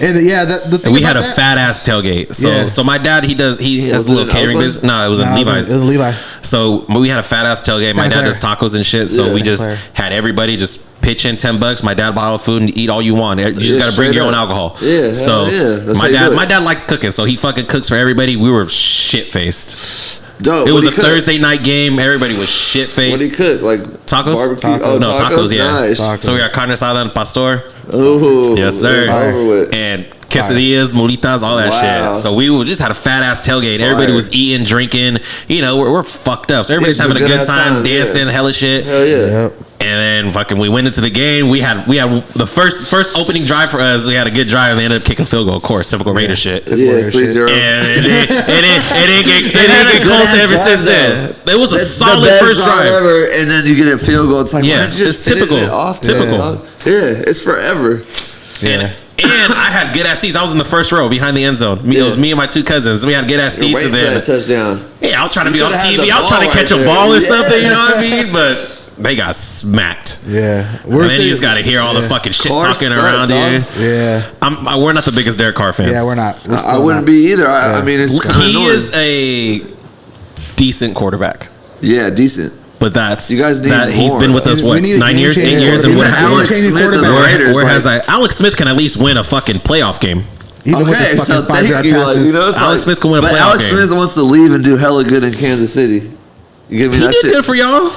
And yeah, the thing And we had about a that- fat ass tailgate. So Yeah. so my dad he has Was a it little in catering Oakland? business. No, it was in Nah, Levi's. It was Levi. So we had a fat ass tailgate. My Santa dad does Clara. tacos and shit. So Yeah. we Santa just Clara. had everybody just pitch in $10. My dad buy all the food and eat all you want. You just Yeah, got to bring straight your own up. alcohol. Yeah, So hell yeah. That's how you do it. my dad likes cooking, so he fucking cooks for everybody. We were shit faced. Dope. It was a What'd he cook? Thursday night game. Everybody was shit What did he faced. cook? Like Tacos? Barbecue? Tacos. No, tacos, yeah. Nice. Tacos. So we got carne asada and pastor. Ooh. Yes, sir. it's over with. And quesadillas, molitas, all that Wow. shit. So we just had a fat ass tailgate. Everybody Fire. was eating, drinking. You know, we're fucked up. So everybody's Yeah, it's having a a good good-ass time, time, dancing, yeah. hella shit. Hell yeah. Yep. And then fucking we went into the game. We had the first opening drive for us. We had a good drive and they ended up kicking field goal. Of course, typical Raider shit. Yeah, Warrior 3-0. And it didn't get good close ass ever drive, since then. It was a That's the solid best first drive. ever, and then you get a field goal. It's like, Yeah, why did you it's just finish typical. it off? Typical. Yeah, it's forever. Yeah. And I had good ass seats. I was in the first row behind the end zone. It was me and my two cousins. We had good ass You're seats. waiting And for then that touchdown. yeah, I was trying to be You on should've had TV. the I was trying to ball catch right a there. ball or Yeah. something. You know what I mean? But they got smacked. Yeah. And then you just got to hear all the fucking shit Carr talking sucks, around dog. you. Yeah. We're not the biggest Derek Carr fans. Yeah, we're not. We're I still wouldn't not. be either. I Yeah. mean, it's kind of He annoying. is a decent quarterback. Yeah, decent. But that's You guys need he's more. been with us We what need a 9 years, 8 game-changing years, and quarterback. where, Alex Smith of the quarterback. Raiders, where like- has Alex Smith can at least win a fucking playoff game. Even with Okay, his so fucking thank 5-yard you. Like, passes. you know, it's Alex like- Smith can win a but playoff Alex game. Smith wants to leave and do hella good in Kansas City. You give me He that did shit. good for y'all,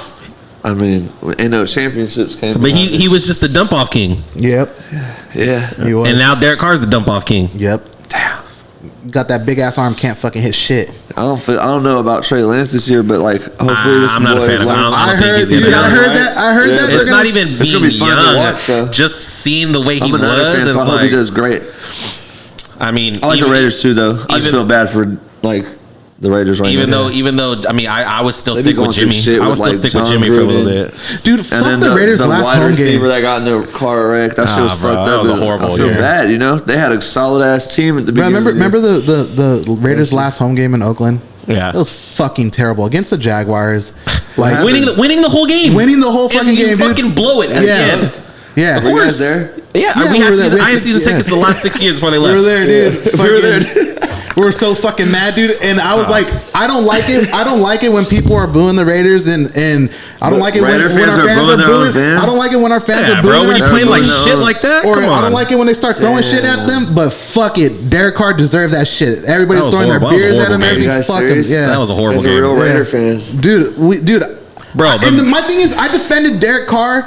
I mean, ain't no championships came. but he was just the dump off king, Yep. yeah. He was. and now Derek Carr's the dump off king. Yep. Damn. Got that big ass arm, can't fucking hit shit. I don't know about Trey Lance this year, but like hopefully this I'm not a boy fan of him. learns- I don't think he's dude, gonna be I all heard right. that. I heard Yeah. that. It's they're not gonna- even It's gonna being be fun to young. watch, though. Just seeing the way he I'm a Niner was. fan, so I It's hope he like, does great. I mean, I like the Raiders too, though. I just even- feel bad for like the Raiders right Even now. though, I mean, I would still They be stick going with through Jimmy. shit I would with, still like, stick with John Jimmy for a little Gruden. bit. Dude, And fuck then the Raiders the last wide home receiver game. that got in the car wreck, that shit was bro, fucked that up. was a horrible I feel year. bad, you know. They had a solid ass team at the Bro, beginning. remember the Raiders last home game in Oakland? Yeah. It was fucking terrible against the Jaguars. Like happened? Winning the whole game. winning the whole fucking and you game, fucking dude. blow it at the Yeah. end. Yeah. Were you guys there? Yeah, Yeah, we we had were there. season, We I had had season tickets, tickets yeah. the last 6 years before they We left. were there, dude. We were there. Fucking- We were so fucking mad, dude. And I was like, I don't like it. I don't like it when people are booing the Raiders, and I don't like it when our fans are booing. I don't like it when our fans are booing. Bro, when you play like shit like that, or come on. I don't like it when they start throwing shit at them. But fuck it, Derek Carr deserves that shit. Everybody's throwing their beers at him. Everything. Fuck him. Yeah, that was a horrible game. Real Raider fans, dude. Bro, and my thing is, I defended Derek Carr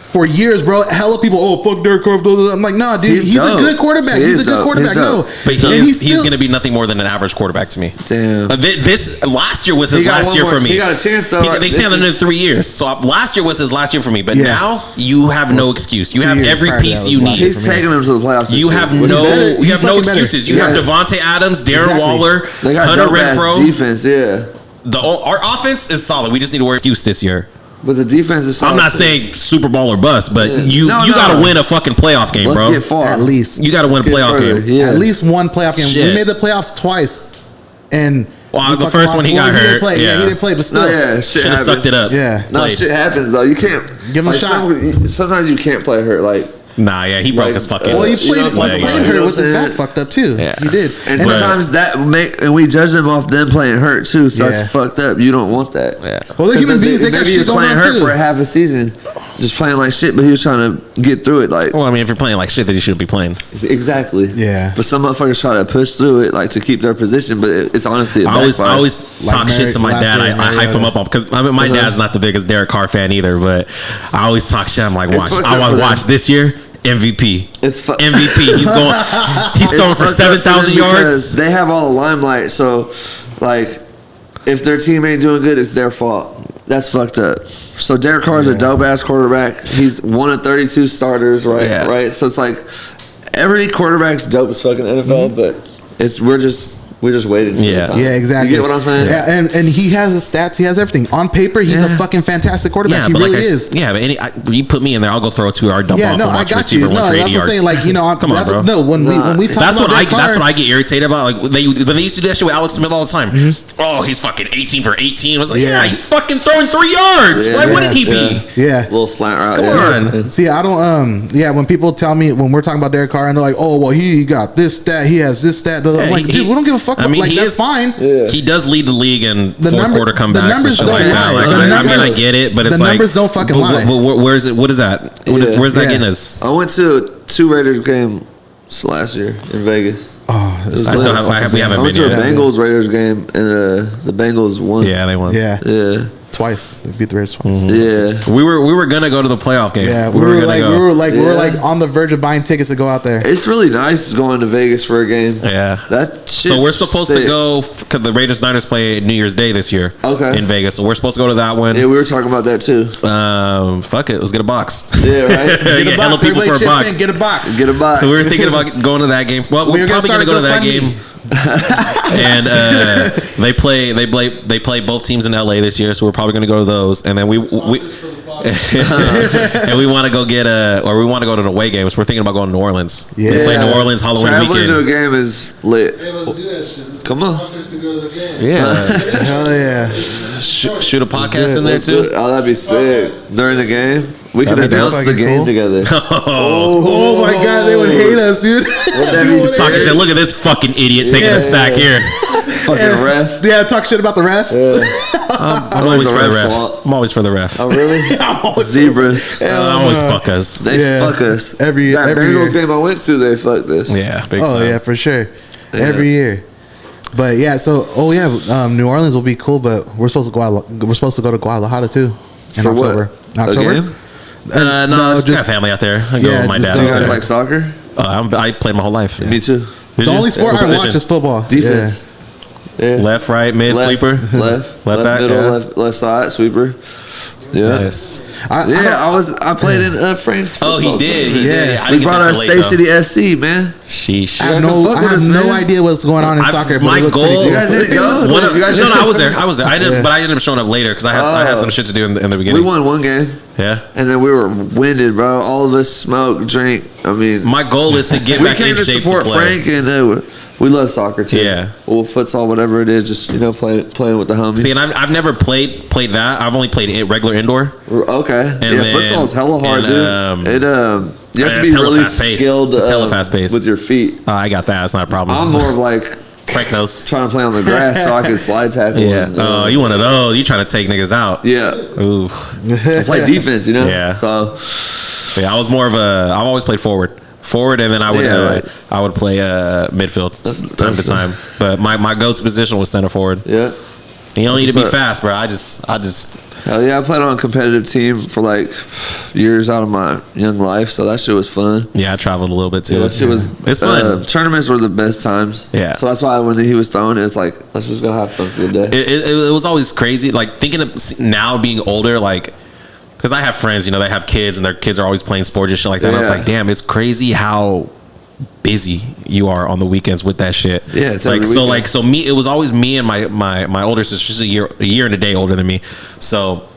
for years, bro. Hella people, oh fuck Derek Carr. I'm like, nah, dude, he's a good quarterback. He's a good quarterback. No, but he's going to be nothing more than an average quarterback to me. Damn. This last year was his last year for me. He got a chance though. They signed him in 3 years, so last year was his last year for me. But now you have no excuse. You have every piece you need. He's taking them to the playoffs. You have no excuses. You have Devontae Adams, Darren Waller, Hunter Renfrow. Defense, yeah. Our offense is solid. We just need to worry excuse this year. But the defense is solid. I'm not saying Super Bowl or bust, but you got to win a fucking playoff game, bro. Get far. At least. You got to win a playoff game. Yeah. At least one playoff game. Shit. We made the playoffs twice. And the first one he got hurt. He didn't play, but still. Should have sucked it up. Yeah. No, shit happens, though. You can't. Give him a shot. Sometimes you can't play hurt. Like, nah, yeah, he broke his fucking. Well, he played hurt with his back fucked up too. Yeah. He did. And sometimes and we judge them off them playing hurt too. So that's fucked up. You don't want that. Yeah. Well, they're human beings. They got shit going on too. Maybe he was playing hurt for a half a season, just playing like shit. But he was trying to get through it. Like, well, I mean, if you're playing like shit, then you shouldn't be playing. Exactly. Yeah. But some motherfuckers try to push through it, like to keep their position. But it's honestly, I always talk shit to my dad. I hype him up because I mean, my dad's not the biggest Derek Carr fan either. But I always talk shit. I'm like, I want to watch this year. MVP. MVP. He's throwing for 7,000 yards. They have all the limelight. So, like, if their team ain't doing good, it's their fault. That's fucked up. So Derek Carr is a dope ass quarterback. He's one of 32 starters, right? Yeah. Right. So it's like every quarterback's dope as fucking NFL, but we're just waiting for the time. Yeah, exactly. You get what I'm saying? Yeah, and he has the stats. He has everything. On paper, he's a fucking fantastic quarterback. He really is. Yeah, but when you put me in there, I'll go throw a 2-yard dump off and watch receiver run for 80 yards. That's what I'm saying. Like, you know, come on, bro. No, when we talk that's about that's what I get irritated about. Like they used to do that shit with Alex Smith all the time. Oh, he's fucking 18 for 18. I was like, yeah, he's fucking throwing 3 yards. Why wouldn't he be? Yeah. Little slant route. Come on. See, I don't. When people tell me when we're talking about Derek Carr and they're like, oh, well, he got this stat, he has this stat. I'm like, dude, we don't give a fuck. Like, that's fine. Yeah. He does lead the league in fourth quarter comebacks and shit like that. Like, I mean, I get it, but it's like the numbers don't fucking lie. Where's it? What is that? Where's that getting us? I went to 2 Raiders games last year in Vegas. Oh, we haven't been to a Bengals Raiders game and the Bengals won. Yeah, they won. Yeah. Twice. They beat the Raiders twice. Yeah. We were gonna go to the playoff game. Yeah, we were like on the verge of buying tickets to go out there. It's really nice going to Vegas for a game. Yeah. So we're supposed to go because the Raiders Niners play New Year's Day this year. Okay. In Vegas. So we're supposed to go to that one. Yeah, we were talking about that too. Fuck it, let's get a box. Yeah, right. Get hella people for a box. Get a box. Get a box. So we were thinking about going to that game. Well, we're probably gonna go to that game. And they play both teams in LA this year, so we're probably going to go to those. And then we and we want to go we want to go to the away games. We're thinking about going to New Orleans. Yeah, we play New Orleans Halloween Traveling weekend. to a game is lit. Hey, let's do that shit. Come on. To go to the game. Yeah, hell yeah. Shoot a podcast in there too. Oh, that'd be sick during the game. We could announce the game together. Oh my god, they would hate us, dude. Talking shit. Look at this fucking idiot taking a sack here. Fucking ref. Yeah, talk shit about the ref. I'm always for the ref. I'm always for the ref. Oh really? Zebras. Always fuck us. They fuck us. Every Bengals year. game I went to, they fucked us. Yeah, big time. Oh yeah, for sure. Every year. But yeah, so New Orleans will be cool, but we're supposed to go to Guadalajara too in For October. What? A game? No, just got family out there. I go with my dad. You guys like soccer? I played my whole life. Me too. The only sport I watch is football. Defense. Yeah. Left, right, mid, sweeper. Left back, middle, left side, sweeper. Yeah. Yes. I played in France. Oh, he did. He did. We brought our State City FC, man. Sheesh. I have no idea what's going on in soccer. My goal. You guys didn't go? No, I was there. But I ended up showing up later because I had some shit to do in the beginning. We won one game. Yeah. And then we were winded, bro. All of us smoked, drank. I mean, my goal is to get back in shape to play. Frank and we love soccer too. Yeah. Or futsal, whatever it is, just playing with the homies. See, and I've never played that. I've only played regular indoor. Okay. Futsal is hella hard, dude. You have to be really skilled. It's hella fast paced with your feet. I got that. It's not a problem. I'm more of like Frank knows. trying to play on the grass so I could slide tackle. Yeah. And, Oh, you one of those. You trying to take niggas out. yeah. Ooh. I play defense, you know. Yeah. So Yeah, I was more of a. I've always played forward, and then I would right. I would play midfield time to time. But my go-to position was center forward. yeah. You don't need to be what's up. fast, bro. I just Hell yeah, I played on a competitive team for like years out of my young life, so that shit was fun. I traveled a little bit too. Yeah, that shit was. It's fun. Tournaments were the best times. Yeah. So that's why when he was throwing it, it's like, let's just go have fun for the day. It was always crazy. Like thinking of now being older, like because I have friends, you know, they have kids and their kids are always playing sports and shit like that. And I was Yeah. like, damn, it's crazy how busy you are on the weekends with that shit. Yeah, it's like every so weekend. like so me. It was always me and my older sister. She's a year and a day older than me. So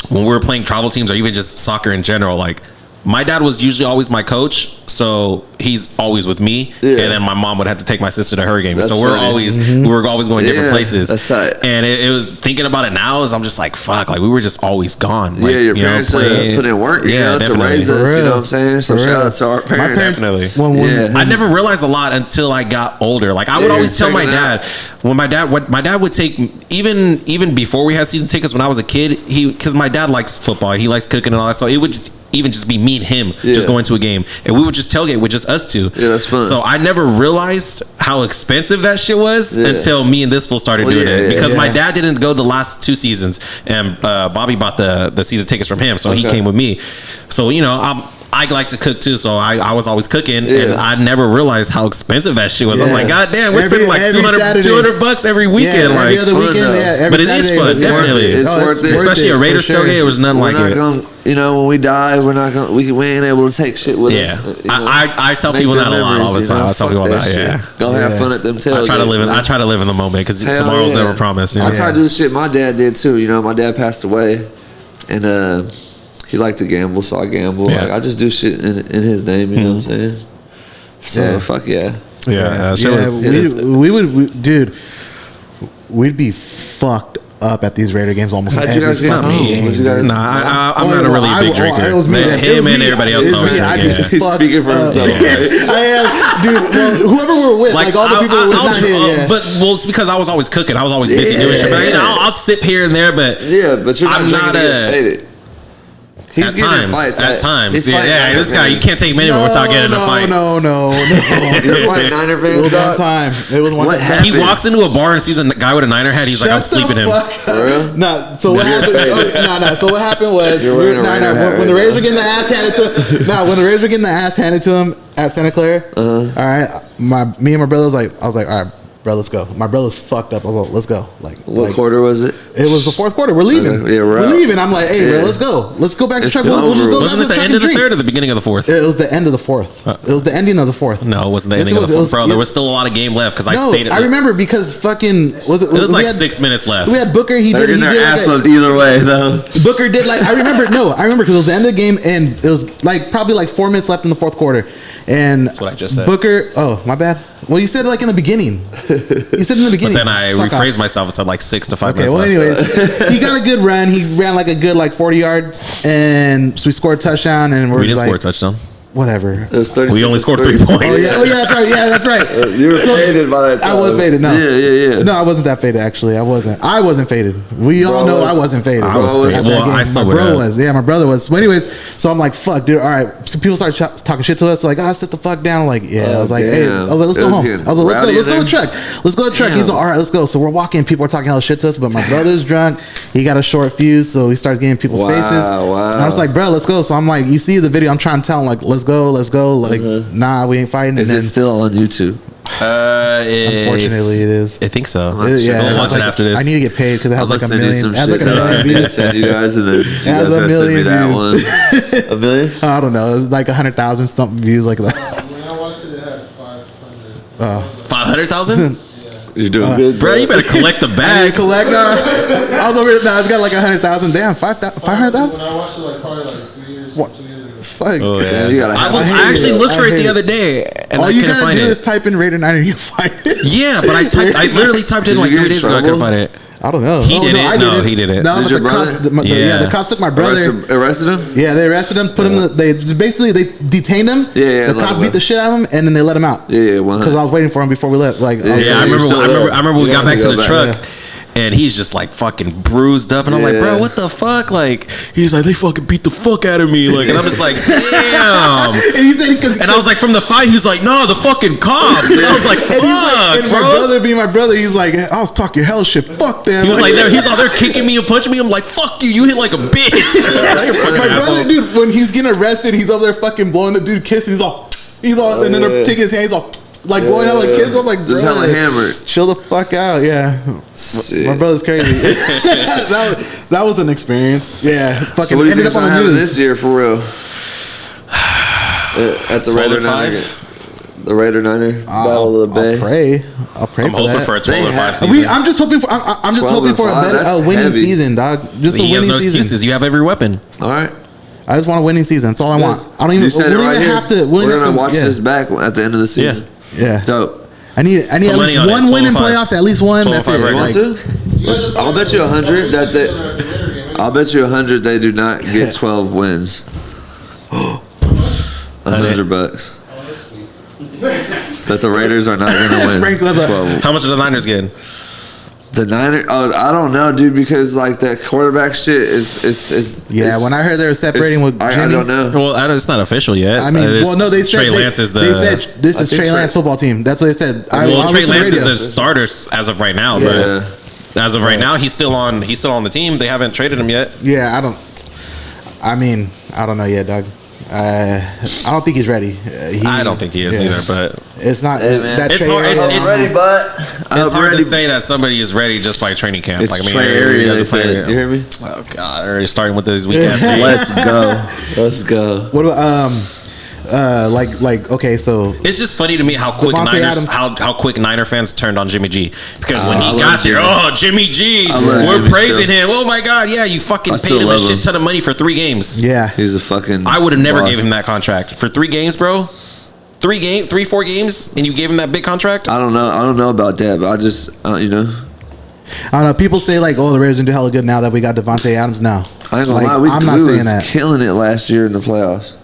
when we were playing travel teams or even just soccer in general, like my dad was usually always my coach, so he's always with me, Yeah. and then my mom would have to take my sister to her game. That's So we funny. were always going different Yeah, places. that's tight. And it was thinking about it now is I'm just like fuck, like we were just always gone. Like, Yeah, your you know, parents playing- put in work, you know, to definitely. raise us, For you real. know what I'm saying? So For shout real. out to our My parents. parents, Definitely. when Yeah. I never realized a lot until I got older. Like I would Yeah, always tell my checking dad out. when my dad would take even before we had season tickets when I was a kid. Because my dad likes football, he likes cooking and all that. So it would just be me and him just Yeah. going to a game, and we would just tailgate with just us two. Yeah, that's fun. So I never realized how expensive that shit was Yeah. until me and this fool started Well, doing yeah, it. yeah, Because yeah. my dad didn't go the last 2 seasons, and Bobby bought the season tickets from him, so he Okay. came with me. So you know I like to cook too, so I was always cooking, Yeah. and I never realized how expensive that shit was. I'm Yeah. like, God damn, we're Every- spending like every 200 Saturday. $200 every weekend. yeah, like, every other fun, weekend, though. yeah, every But it is Saturday fun, was worth definitely. it. It's No, worth it. especially a for Raiders sure. tailgate, it was nothing We're like not it. gonna, you know, when we die, we're not gonna, we ain't able to take shit with Yeah, us. You know? I tell Make people them that a lot all the memories, you time. know? I tell Fuck people that. shit. Yeah, Go have Yeah. fun at them tailgates. I try to live. man. I try to live in the moment because Hell tomorrow's yeah. never promised. You I know? try to do the shit my dad did too. You know, my dad passed away, and he liked to gamble, so I gamble. Yeah. Like, I just do shit in his name. You know what I'm saying? So Yeah. fuck yeah. Yeah, Dude, we'd be fucked up at these Raider games almost How'd you every guys get fucking home? game. What'd you guys- Nah, I'm not a really big drinker. It was me. Man, It him was and me. everybody else It knows. was me. I'd be Yeah. He's fucked speaking for up. himself. I am, dude. Well, whoever we're with, like all the people we're with, not him, yeah. but it's because I was always cooking. I was always busy doing shit. But you know, I'll sip here and there. But Yeah, but you're not I'm drinking not to get faded. He's at getting in times, fights. at times, He's yeah, fighting yeah. Niner This guy, you fans. can't take him anywhere without getting in a fight. No. You're fighting Niner It fans, was one dog? time. It was one What time. happened? He walks into a bar and sees a guy with a Niner hat. He's like, I'm Shut the sleeping him. fuck up. For real? Nah, so what happened? So what happened was You're wearing a Raider hat when the right Raiders now. were getting the ass handed to him. When the Raiders were getting the ass handed to him at Santa Clara. All right, me and my brother I was like, all right, bro, let's go. My brother's fucked up. I was like, let's go. What quarter was it? It was the fourth quarter. We're leaving. Okay, yeah, we're out. leaving. I'm like, hey, bro, Yeah. let's go. Let's go back to It's truck. over. Let's just go back Wasn't to it the truck end and of the drink. third or the beginning of the fourth? It was the end of the fourth. It was the ending of the fourth. No, it wasn't the Yes, ending it of the was. fourth, bro. There was still a lot of game left because I stayed at I remember because fucking It was we like had- 6 minutes left. We had Booker. He They're did. getting He their did ass like whipped either way, though. Booker did like I remember because it was the end of the game and it was like probably like 4 minutes left in the fourth quarter, and that's what I just said. Booker. Oh, my bad. Well, you said it like in the beginning. You said in the But beginning. then I Fuck off. rephrased myself and said like 6 to 5 Okay, minutes well, left. anyways, he got a good run. He ran like a good 40 yards, and so we scored a touchdown. And we're We didn't like, score a touchdown. whatever. It was 36 We only scored 3 30. points. Oh yeah, that's right. Yeah, that's right. You were faded by that time. I was faded. No, Yeah. No, I wasn't that faded. Actually, I wasn't faded. We all Bro know was. I wasn't faded. I was At faded. that Well, game. I saw my what brother up. was. Yeah, my brother was. So, anyways, so I'm like, fuck, dude. All right. So people start talking shit to us. Like, sit the fuck down. I'm like, yeah. Oh, I was like, hey. I damn. was like, let's It go was home. getting I was like, rowdy let's go in to truck. Let's go to truck. He's like, all right, let's go. So we're walking. People are talking hell shit to us, but my brother's drunk. He got a short fuse, so he starts getting in people's faces. Wow. And I was like, bro, let's go. So I'm like, you see the video? I'm trying to tell him like, let's go. Like, nah, we ain't fighting. Is and it then, still on YouTube? unfortunately, it is. I think so. We'll We'll watch it's it like- after this. I need to get paid because it has I'll like a send you million. some It has shit. like a million I views. send you guys, and then you has guys a gotta send me million that one. A million? I don't know. It's like 100,000 something views like that. When I watched it, it had 500. 500,000, You're doing good, bro. You better collect the I bag. collect. I was over here. Nah, it's got like 100,000. Damn, 500,000. When I watched it, probably 3 years, What? 2 years ago. Fuck. Oh, Yeah, you gotta have I actually looked for it the hate other day and All I you couldn't gotta find do it. is type in Raider 9 and you find it. Yeah, but I literally typed it in Did like you 3 get in days ago. I couldn't trouble? find it. I don't know. He Oh, didn't. I No, he didn't. No, Did but your the cops, brother? the cops took my brother. Arrested him? Yeah, they arrested him. Put him. They detained him. Yeah, The let cops him beat go. the shit out of him, and then they let him out. Yeah, 100. Because I was waiting for him before we left. Like, I was Yeah, I like, remember we got back to the truck. Yeah. And he's just like fucking bruised up, and I'm like, bro, what the fuck? Like, he's like, they fucking beat the fuck out of me, like, and I'm just like, damn. And I was like, from the fight, he's like, no, the fucking cops. And I was like, fuck, and my bro. brother being my brother, he's like, I was talking hell shit. Fuck them. He was like, he's out there kicking me and punching me. I'm like, fuck you, you hit like a bitch. my brother, dude, when he's getting arrested, he's up there fucking blowing the dude kisses. He's all, and then they're taking his hands off. Like blowing out like kids, I'm like, bro, just hella hammered. Chill the fuck out, yeah. Shit. My brother's crazy. that was an experience. Yeah, fucking So what do you ended think's up on gonna the happen news. this year for real? At the 12 Raider and Niner, 5? the Raider Niner Battle of the Bay. I'll pray I'm for hoping that. for a 12 and 5 They season. I'm just hoping for. I'm just 12 hoping and for a 5, better that's winning heavy. season, dog. Just a He has winning no season. excuses. You have every weapon. All right. I just want a winning season. That's all I want. I don't even. You said We it don't right even here. have to. We don't We're even have gonna to- watch yeah. this back at the end of the season. Yeah. Dope. I need at money least on it. one win in 12 and 5. playoffs. At least one. 12 That's and it. 5 right Like, Want to? I'll bet you 100 that they. I'll bet you 100 they do not get 12 wins. $100 that the Raiders are not going to win Frank's up, 12. How much is the Niners getting? The Niners, I don't know, dude, because like that quarterback shit is yeah. When I heard they were separating with I Jimmy, don't know. Well, it's not official yet. I mean, There's- well, no, they said Trey Lance is the. They said this I is think Trey Trey- Lance football team. That's what they said. well, Trey listened to Lance is radio. the starters as of right now, Yeah. but as of right now, he's still on the team. They haven't traded him yet. Yeah, I mean, I don't know yet, Doug. I don't think he's ready. I don't think he is either, but it's not Hey, man. that It's Trey hard- Area- it's- ready, but it's hard to say that somebody is ready just by training camp. It's like, I mean, Trey he Area. They doesn't play. said. You hear me? Oh God! Already starting with these weak ass days. Let's go. Let's go. What about like okay, so It's just funny to me how quick Devontae Niners, Adams. how quick Niner fans turned on Jimmy G, because when I he love got there, Jimmy. Jimmy G, I love we're Jimmy praising still. him. Oh my God, yeah, you fucking I paid still him a love shit him. ton of money for 3 games. yeah, He's a fucking. I would have never boss. gave him that contract for 3 games, bro. 4 games, and you gave him that big contract. I don't know about that, but I just you know. I don't know. People say like, oh, the Raiders gonna do hella good now that we got Devontae Adams now. I ain't gonna Like, lie, I'm not we saying was that. killing it last year in the playoffs.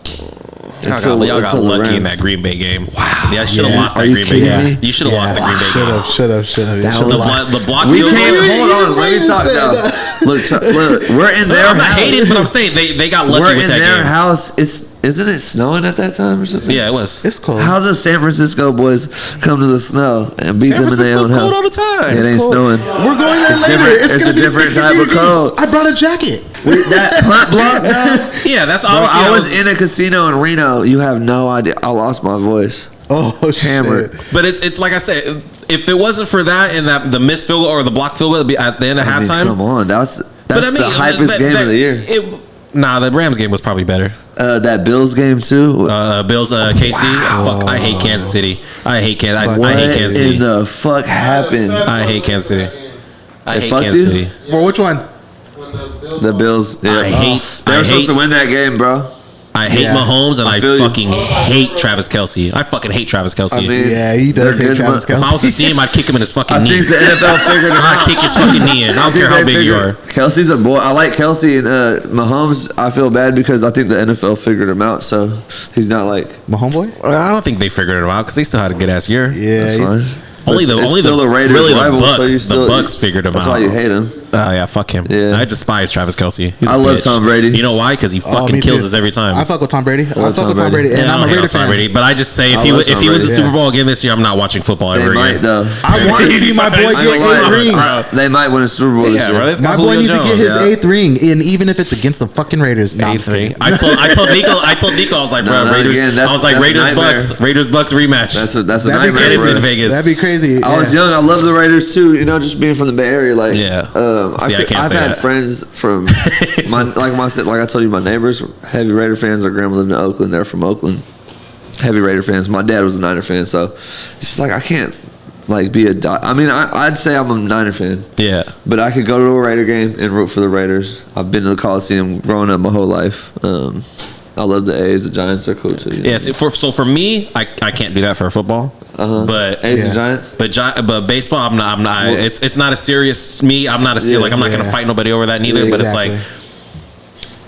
Y'all got until the lucky in Rams. that Green Bay game. Wow. Yeah, I should have Yeah. lost Are that you Green Bay kidding game. me? You should have lost the Green Bay game. Should have. The block We field can't goal. hold on. Let me talk now. Look, we're in No, their I'm not house. hating, but I'm saying they got lucky We're with in that their game. house. Isn't it snowing at that time or something? Yeah, it was. It's cold. How's the San Francisco boys come to the snow and beat San them in their own Francisco's cold all house? the time. It It's ain't cold. snowing. We're going there It's later. different- it's gonna a be different 60 type of degrees. cold. I brought a jacket. That punt block, dog. Yeah, that's Bro, obviously. I was in a casino in Reno. You have no idea. I lost my voice. Oh Hammered. shit. But it's like I said, if it wasn't for that and that the missed field goal or the blocked field goal at the end of I mean, halftime, come on, that's but I mean, the hypest game of the year. Nah, the Rams game was probably better. That Bills game too. Bills, KC. Fuck, I hate Kansas City. I hate Kansas. What I hate Kansas in City. the fuck happened? I hate Kansas City. I They hate fucked Kansas you? City. For which one? When the Bills The Bills. Yeah. I hate. They I were supposed hate. to win that game, bro. I hate Yeah. Mahomes and I feel you. fucking hate Travis Kelce. I fucking hate Travis Kelce. I mean, Yeah, he does they're hate good, Travis but- if I was to Kelce. see him, I'd kick him in his fucking I knee. think the NFL figured it I'd out. kick his fucking knee in. I don't care how big you are. Kelsey's a boy. I like Kelsey and Mahomes. I feel bad because I think the NFL figured him out, so he's not like. My homeboy? I don't think they figured it out because they still had a good ass year. Yeah, That's he's- fine. Only the It's only still the Raiders really rival, the so Bucks you still- the Bucks figured him That's out. why you hate him. Yeah, fuck him. Yeah. I despise Travis Kelce. He's a I love bitch. Tom Brady. You know why? Because he Oh, fucking me kills too. us every time. I fuck with Tom Brady. I love fuck with Tom Tom Brady. Brady, and Yeah, I'm I a don't hate Raider on Tom fan. Brady, but I just say if I he love if Tom he wins the Brady. Super Bowl again this year, I'm not watching football They ever might again. though. I want to see my boy I ain't get gonna lie, 8 rings. They might win a Super Bowl this Yeah, year. bro. This My guy boy Julio needs to get Jones. his Yeah. 8th ring, and even if it's against the fucking Raiders. No, I'm just kidding. I told Nico, I was like, No, bro, not Raiders. again. That's- I was like, that's a Raiders nightmare. Bucks rematch. That's a That'd be nightmare. And it's bro. in Vegas. That'd be crazy. I was young. I love the Raiders too. You know, just being from the Bay Area. Like, Yeah. See, I can't I've say had that. friends from like I told you, my neighbors, heavy Raider fans. Their grandma lived in Oakland. They're from Oakland. Heavy Raider fans. My dad was a Niner fan, so it's just like I can't like be a. I mean, I'd say I'm a Niner fan. Yeah. But I could go to a Raider game and root for the Raiders. I've been to the Coliseum growing up my whole life. I love the A's. The Giants are cool too. You know? Yes. So for me, I can't do that for football. But A's and Giants. but baseball, I'm not. It's not a serious me. I'm not a serious. Like I'm not gonna fight nobody over that neither. But it's like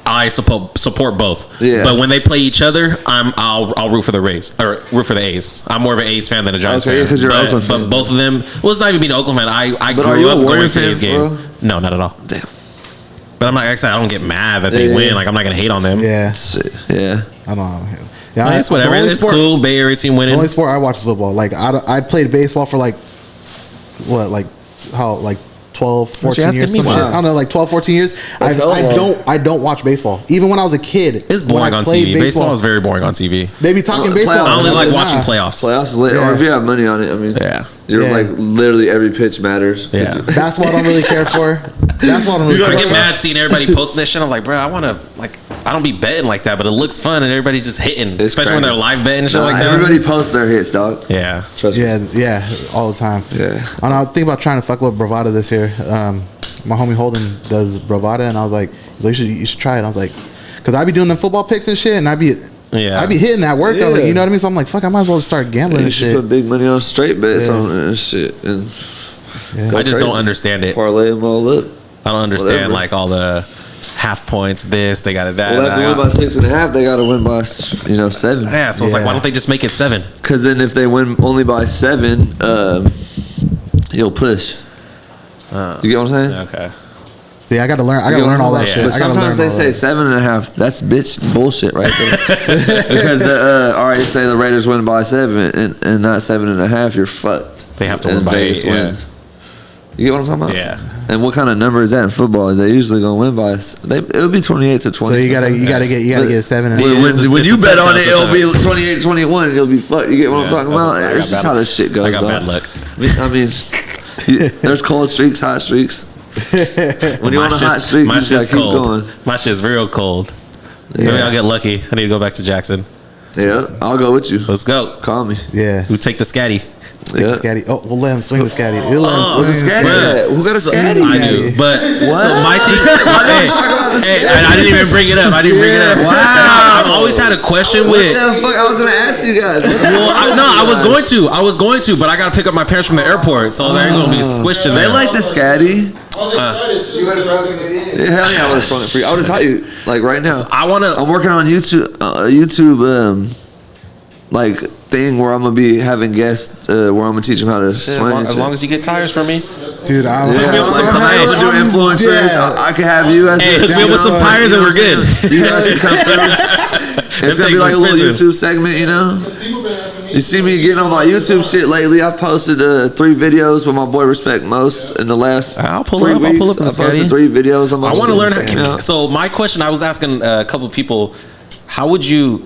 I support both. Yeah. But when they play each other, I'll root for the Rays or root for the A's. I'm more of an A's fan than a Giants fan. because you're an Oakland But fan. both of them. Well, it's not even being an Oakland fan. I But grew are you a up Warrior going to fan, A's game. bro? No, not at all. Damn. But I'm not. Like I said, I don't get mad that they win. Like I'm not gonna hate on them. Yeah, Yeah. I don't know. Yeah, It's whatever. It's cool. Bay Area team The winning. only sport I watch is football. Like I played baseball for like 12, 14 asking years. me Some for? shit. I don't know, like 12, 14 years. I don't watch baseball. Even when I was a kid. It's when boring I on played TV. Baseball is very boring on TV. They be talking baseball. playoffs. I only I'm like watching nah. playoffs. Playoffs is lit. Yeah. Or if you have money on it, I mean, Yeah. you're Yeah. like literally every pitch matters. Yeah. Basketball I don't really care for. Basketball I don't really I care get for. mad seeing everybody posting this shit. I'm like, bro, I want to I don't be betting like that, but it looks fun and everybody's just hitting, It's especially when they're crazy. live betting and shit Nah, like that. everybody posts their hits, dog. Yeah. Trust me. Yeah, all the time. Yeah. I don't know, I was thinking about trying to fuck with Bravada this year. My homie Holden does Bravada, and I was like, he's like, you should try it. I was like, because I be doing the football picks and shit, and I be hitting that workout, like, you know what I mean? So I'm like, fuck, I might as well start gambling You and should shit. put big money on straight bets Yeah. on it and shit. And I just don't crazy. understand it. parlay them all up. I don't understand Whatever. like all the half points, this, they got it, that. Well, they have to win by 6.5. They got to win by 7. Yeah, so it's like, why don't they just make it 7? Because then if they win only by 7, you'll push. You get what I'm saying? Okay. See, I got to learn. I got to learn all that Yeah. shit. But I gotta learn sometimes they all say that. 7.5. That's bitch bullshit right there. Because all right, say the Raiders win by 7 and not 7.5, you're fucked. They have to And win by Vegas 8, yeah. wins. You get what I'm talking about? Yeah. And what kind of number is that in football? They usually gonna win by. It would be 28 to 20. So you gotta get 7 and Yeah. When you It's a bet on touchdown it, to it'll seven. be 28-21. You'll be fucked. You get what I'm talking that's about? what I'm saying. It's just how this shit goes. I got dog. bad luck. I mean, there's cold streaks, hot streaks. When you're on a hot streak, you just gotta keep going. My shit's real cold. Maybe Yeah. I'll get lucky. I need to go back to Jackson. Yeah, I'll go with you. Let's go. Call me. Yeah. We take the scatty. Take Yeah. the scatty. Oh, we'll let him swing the scatty. We'll let him Oh, swing what's a the scatty? scatty. Who got a So- scatty? I do, but so my thing. hey, I didn't even bring it up. Wow. I've always had a question What with. the fuck? I was gonna ask you guys. Well, I was going to, but I got to pick up my parents from the airport, so they're going to be squishing. They there. like the scatty. I was excited too. You would have broken it in. Yeah, hell yeah, I would have sprung it for you. I would have taught you like right now. I want I'm to. working on YouTube, like thing where I'm gonna be having guests, where I'm gonna teach them how to swing. As long as you get tires for me. Dude, I'm yeah, me up with some I'm tires. able to do influencers. Yeah. I could have you as Hey, a, hook me up with some tires and we're good. You guys can come through. It's gonna be things like a little expensive. YouTube segment, you know. People been asking me. You see me getting on my YouTube shit lately. I've posted 3 videos with my boy Respect Most in the last I'll pull 3 up. I'll weeks. pull up in I the posted Scotty. 3 videos on my I want to learn how. you know? So my question, I was asking a couple of people, how would you?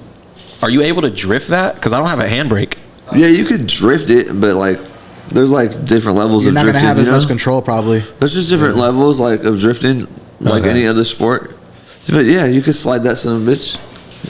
Are you able to drift that? Because I don't have a handbrake. Yeah, you could drift it, but like there's like different levels You're of not drifting. gonna have as you know? much control, probably. There's just different levels like of drifting, like Okay. any other sport. But yeah, you could slide that son of a bitch,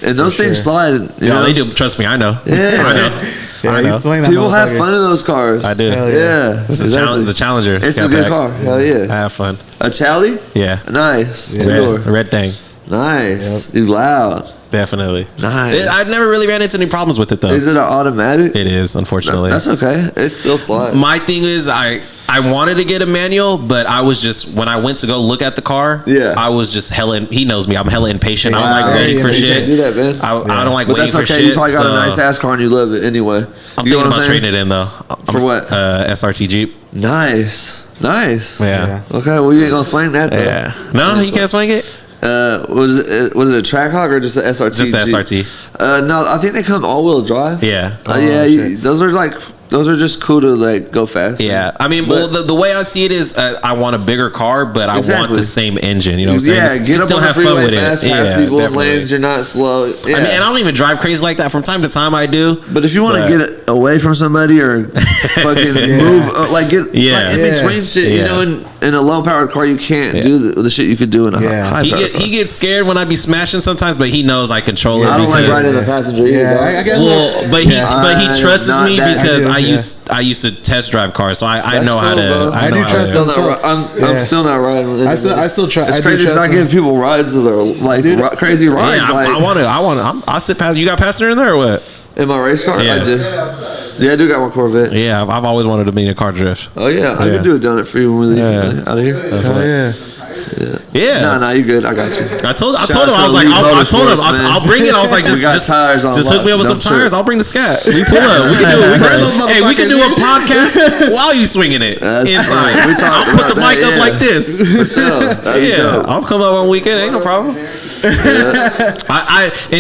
and those things sure. slide. You Yeah, know? they do. Trust me, I know. Yeah. I know. Yeah, I you know. swing that People have motherfucker. fun in those cars. I do. Hell Yeah, It's a Challenger. It's a Scat good Pack. car. Hell I yeah. have fun. A Chally? Yeah. Nice. Yeah. Two-door. Red thing. Nice. You loud. Definitely. Nice. I've never really ran into any problems with it though. Is it an automatic? It is, unfortunately. That's okay. It still slides. My thing is, I wanted to get a manual, but I was just when I went to go look at the car. Yeah. I was just hella. He knows me. I'm hella impatient. I don't Yeah, like waiting for yeah, You can't shit. do that, man. I don't like But waiting that's for okay. shit. You probably got a so nice ass car and you love it anyway. I'm You thinking know what about saying? trading it in though. For what? SRT Jeep. Nice. Nice. Yeah. Okay, well you ain't gonna swing that though. Yeah. No, you can't swing it. Was it a track hawk or just an SRT? Just the Jeep? SRT. No, I think they come all wheel drive. Yeah. Yeah, shit. those are just cool to like go fast. Yeah, I mean, well, the way I see it is, I want a bigger car, but I want Exactly. the same engine. You know what I'm saying? Yeah, Just get up still on the have fun freeway with fast, it. pass Yeah, people in definitely. lanes. You're not slow. Yeah. I mean, and I don't even drive crazy like that. From time to time, I do. But if you want to But- get it away from somebody or fucking move, like get Yeah. like in Yeah. between shit, you Yeah. know, in a low powered car, you can't do the shit you could do in a Yeah. high powered car. He gets scared when I be smashing sometimes, but he knows I control it. Yeah, I don't like because- riding the passenger either. Yeah, dog. I get Well, but he I'm trusts not me that- because I do, I used to test drive cars, so I That's know how cool, to. bro. I know do how trust to- him. Still not, I'm Yeah. still not riding with I still try. It's I do crazy because trust I him. give people rides that are like Dude, crazy rides. Yeah, like I want to. I'll sit past. You got passenger in there or what? in my race car, Yeah. I do. Get outside. Yeah, I do got my Corvette. Yeah, I've always wanted to be in a car drift. Oh yeah, I Yeah. could do a donut for you when we leave out of here. Hell yeah. Yeah. No, you good. I got you. I told Shout him out I was to like Elite I told him Motorsports, man. I'll bring it. I was like We got just tires on hook me up with some lock. Don't tires. trip. I'll bring the scat. We pull up. We can do it. Hey, We can do a podcast while you swinging it That's inside. funny. We talked I'll put the about mic that, up yeah. like this. For sure. That'd be Yeah, dope. I'll come up on weekend. Ain't no problem. And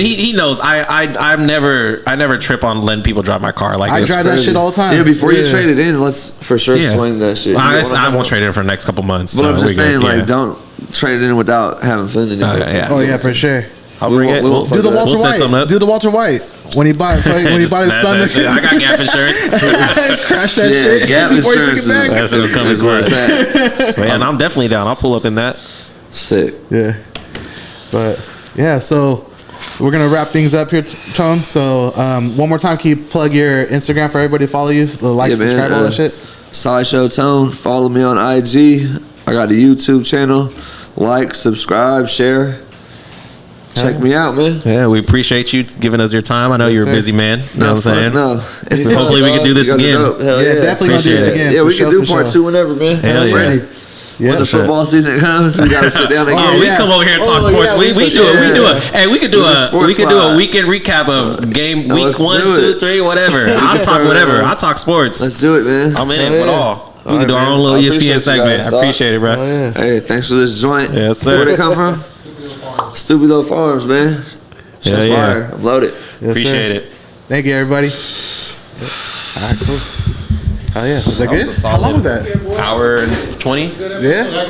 he knows I never trip on letting people drive my car. Like I it's drive that crazy. shit all the time. Yeah, before you trade it in, let's for sure Yeah. swing that shit. I won't trade it for the next couple months. But I'm so just we good, saying, like, yeah. don't trade it in without having fun in it. Yeah. Oh yeah, for sure. I'll bring it. we won't Do the We'll Walter set something White. up. Do the Walter White when he bought his Just smash son. that shit. I got gap insurance. Crash that Yeah, shit Gap before you insurance take it back. That shit was coming is where it's quick. at. Man, I'm definitely down. I'll pull up in that. Sick. Yeah, but yeah, so we're gonna wrap things up here, Tone. So one more time, can you plug your Instagram for everybody to follow you, like, Yeah, man, subscribe, all that shit? Sideshowtone. Follow me on IG. I got a YouTube channel. Like, subscribe, share. Check me out, man. Yeah, we appreciate you giving us your time. I know Yes, you're a sir. busy man. You know what I'm saying? No. Hopefully we can do this You guys are again. dope. Hell Yeah, definitely gonna do Appreciate this it. again. Yeah, for we sure, can do for part sure. 2 whenever, man. Hell yeah. Ready. When Yeah. the football season comes, we gotta sit down Oh, again. we yeah. come over here and talk Oh, sports. yeah, we we do it. We yeah. do it. Hey, we could do Do the sports we could do a pod. weekend recap of game week Let's 1, do 2, it. 3, whatever. I'll can talk start whatever. with- I'll talk sports. Let's do it, man. I'm in Hell it with yeah. all. We All can do right, our man. own little I ESPN appreciate you segment. guys, I dog. appreciate it, bro. Oh, yeah. Hey, thanks for this joint. Yes, sir. Where'd it come from? Stupido Farms, man. Yeah, Shit's yeah. fire. I'm loaded. Yes, Appreciate sir. it. Thank you, everybody. All right, cool. Oh yeah, was that was good? a How long solid- was that? Hour and 20. Yeah.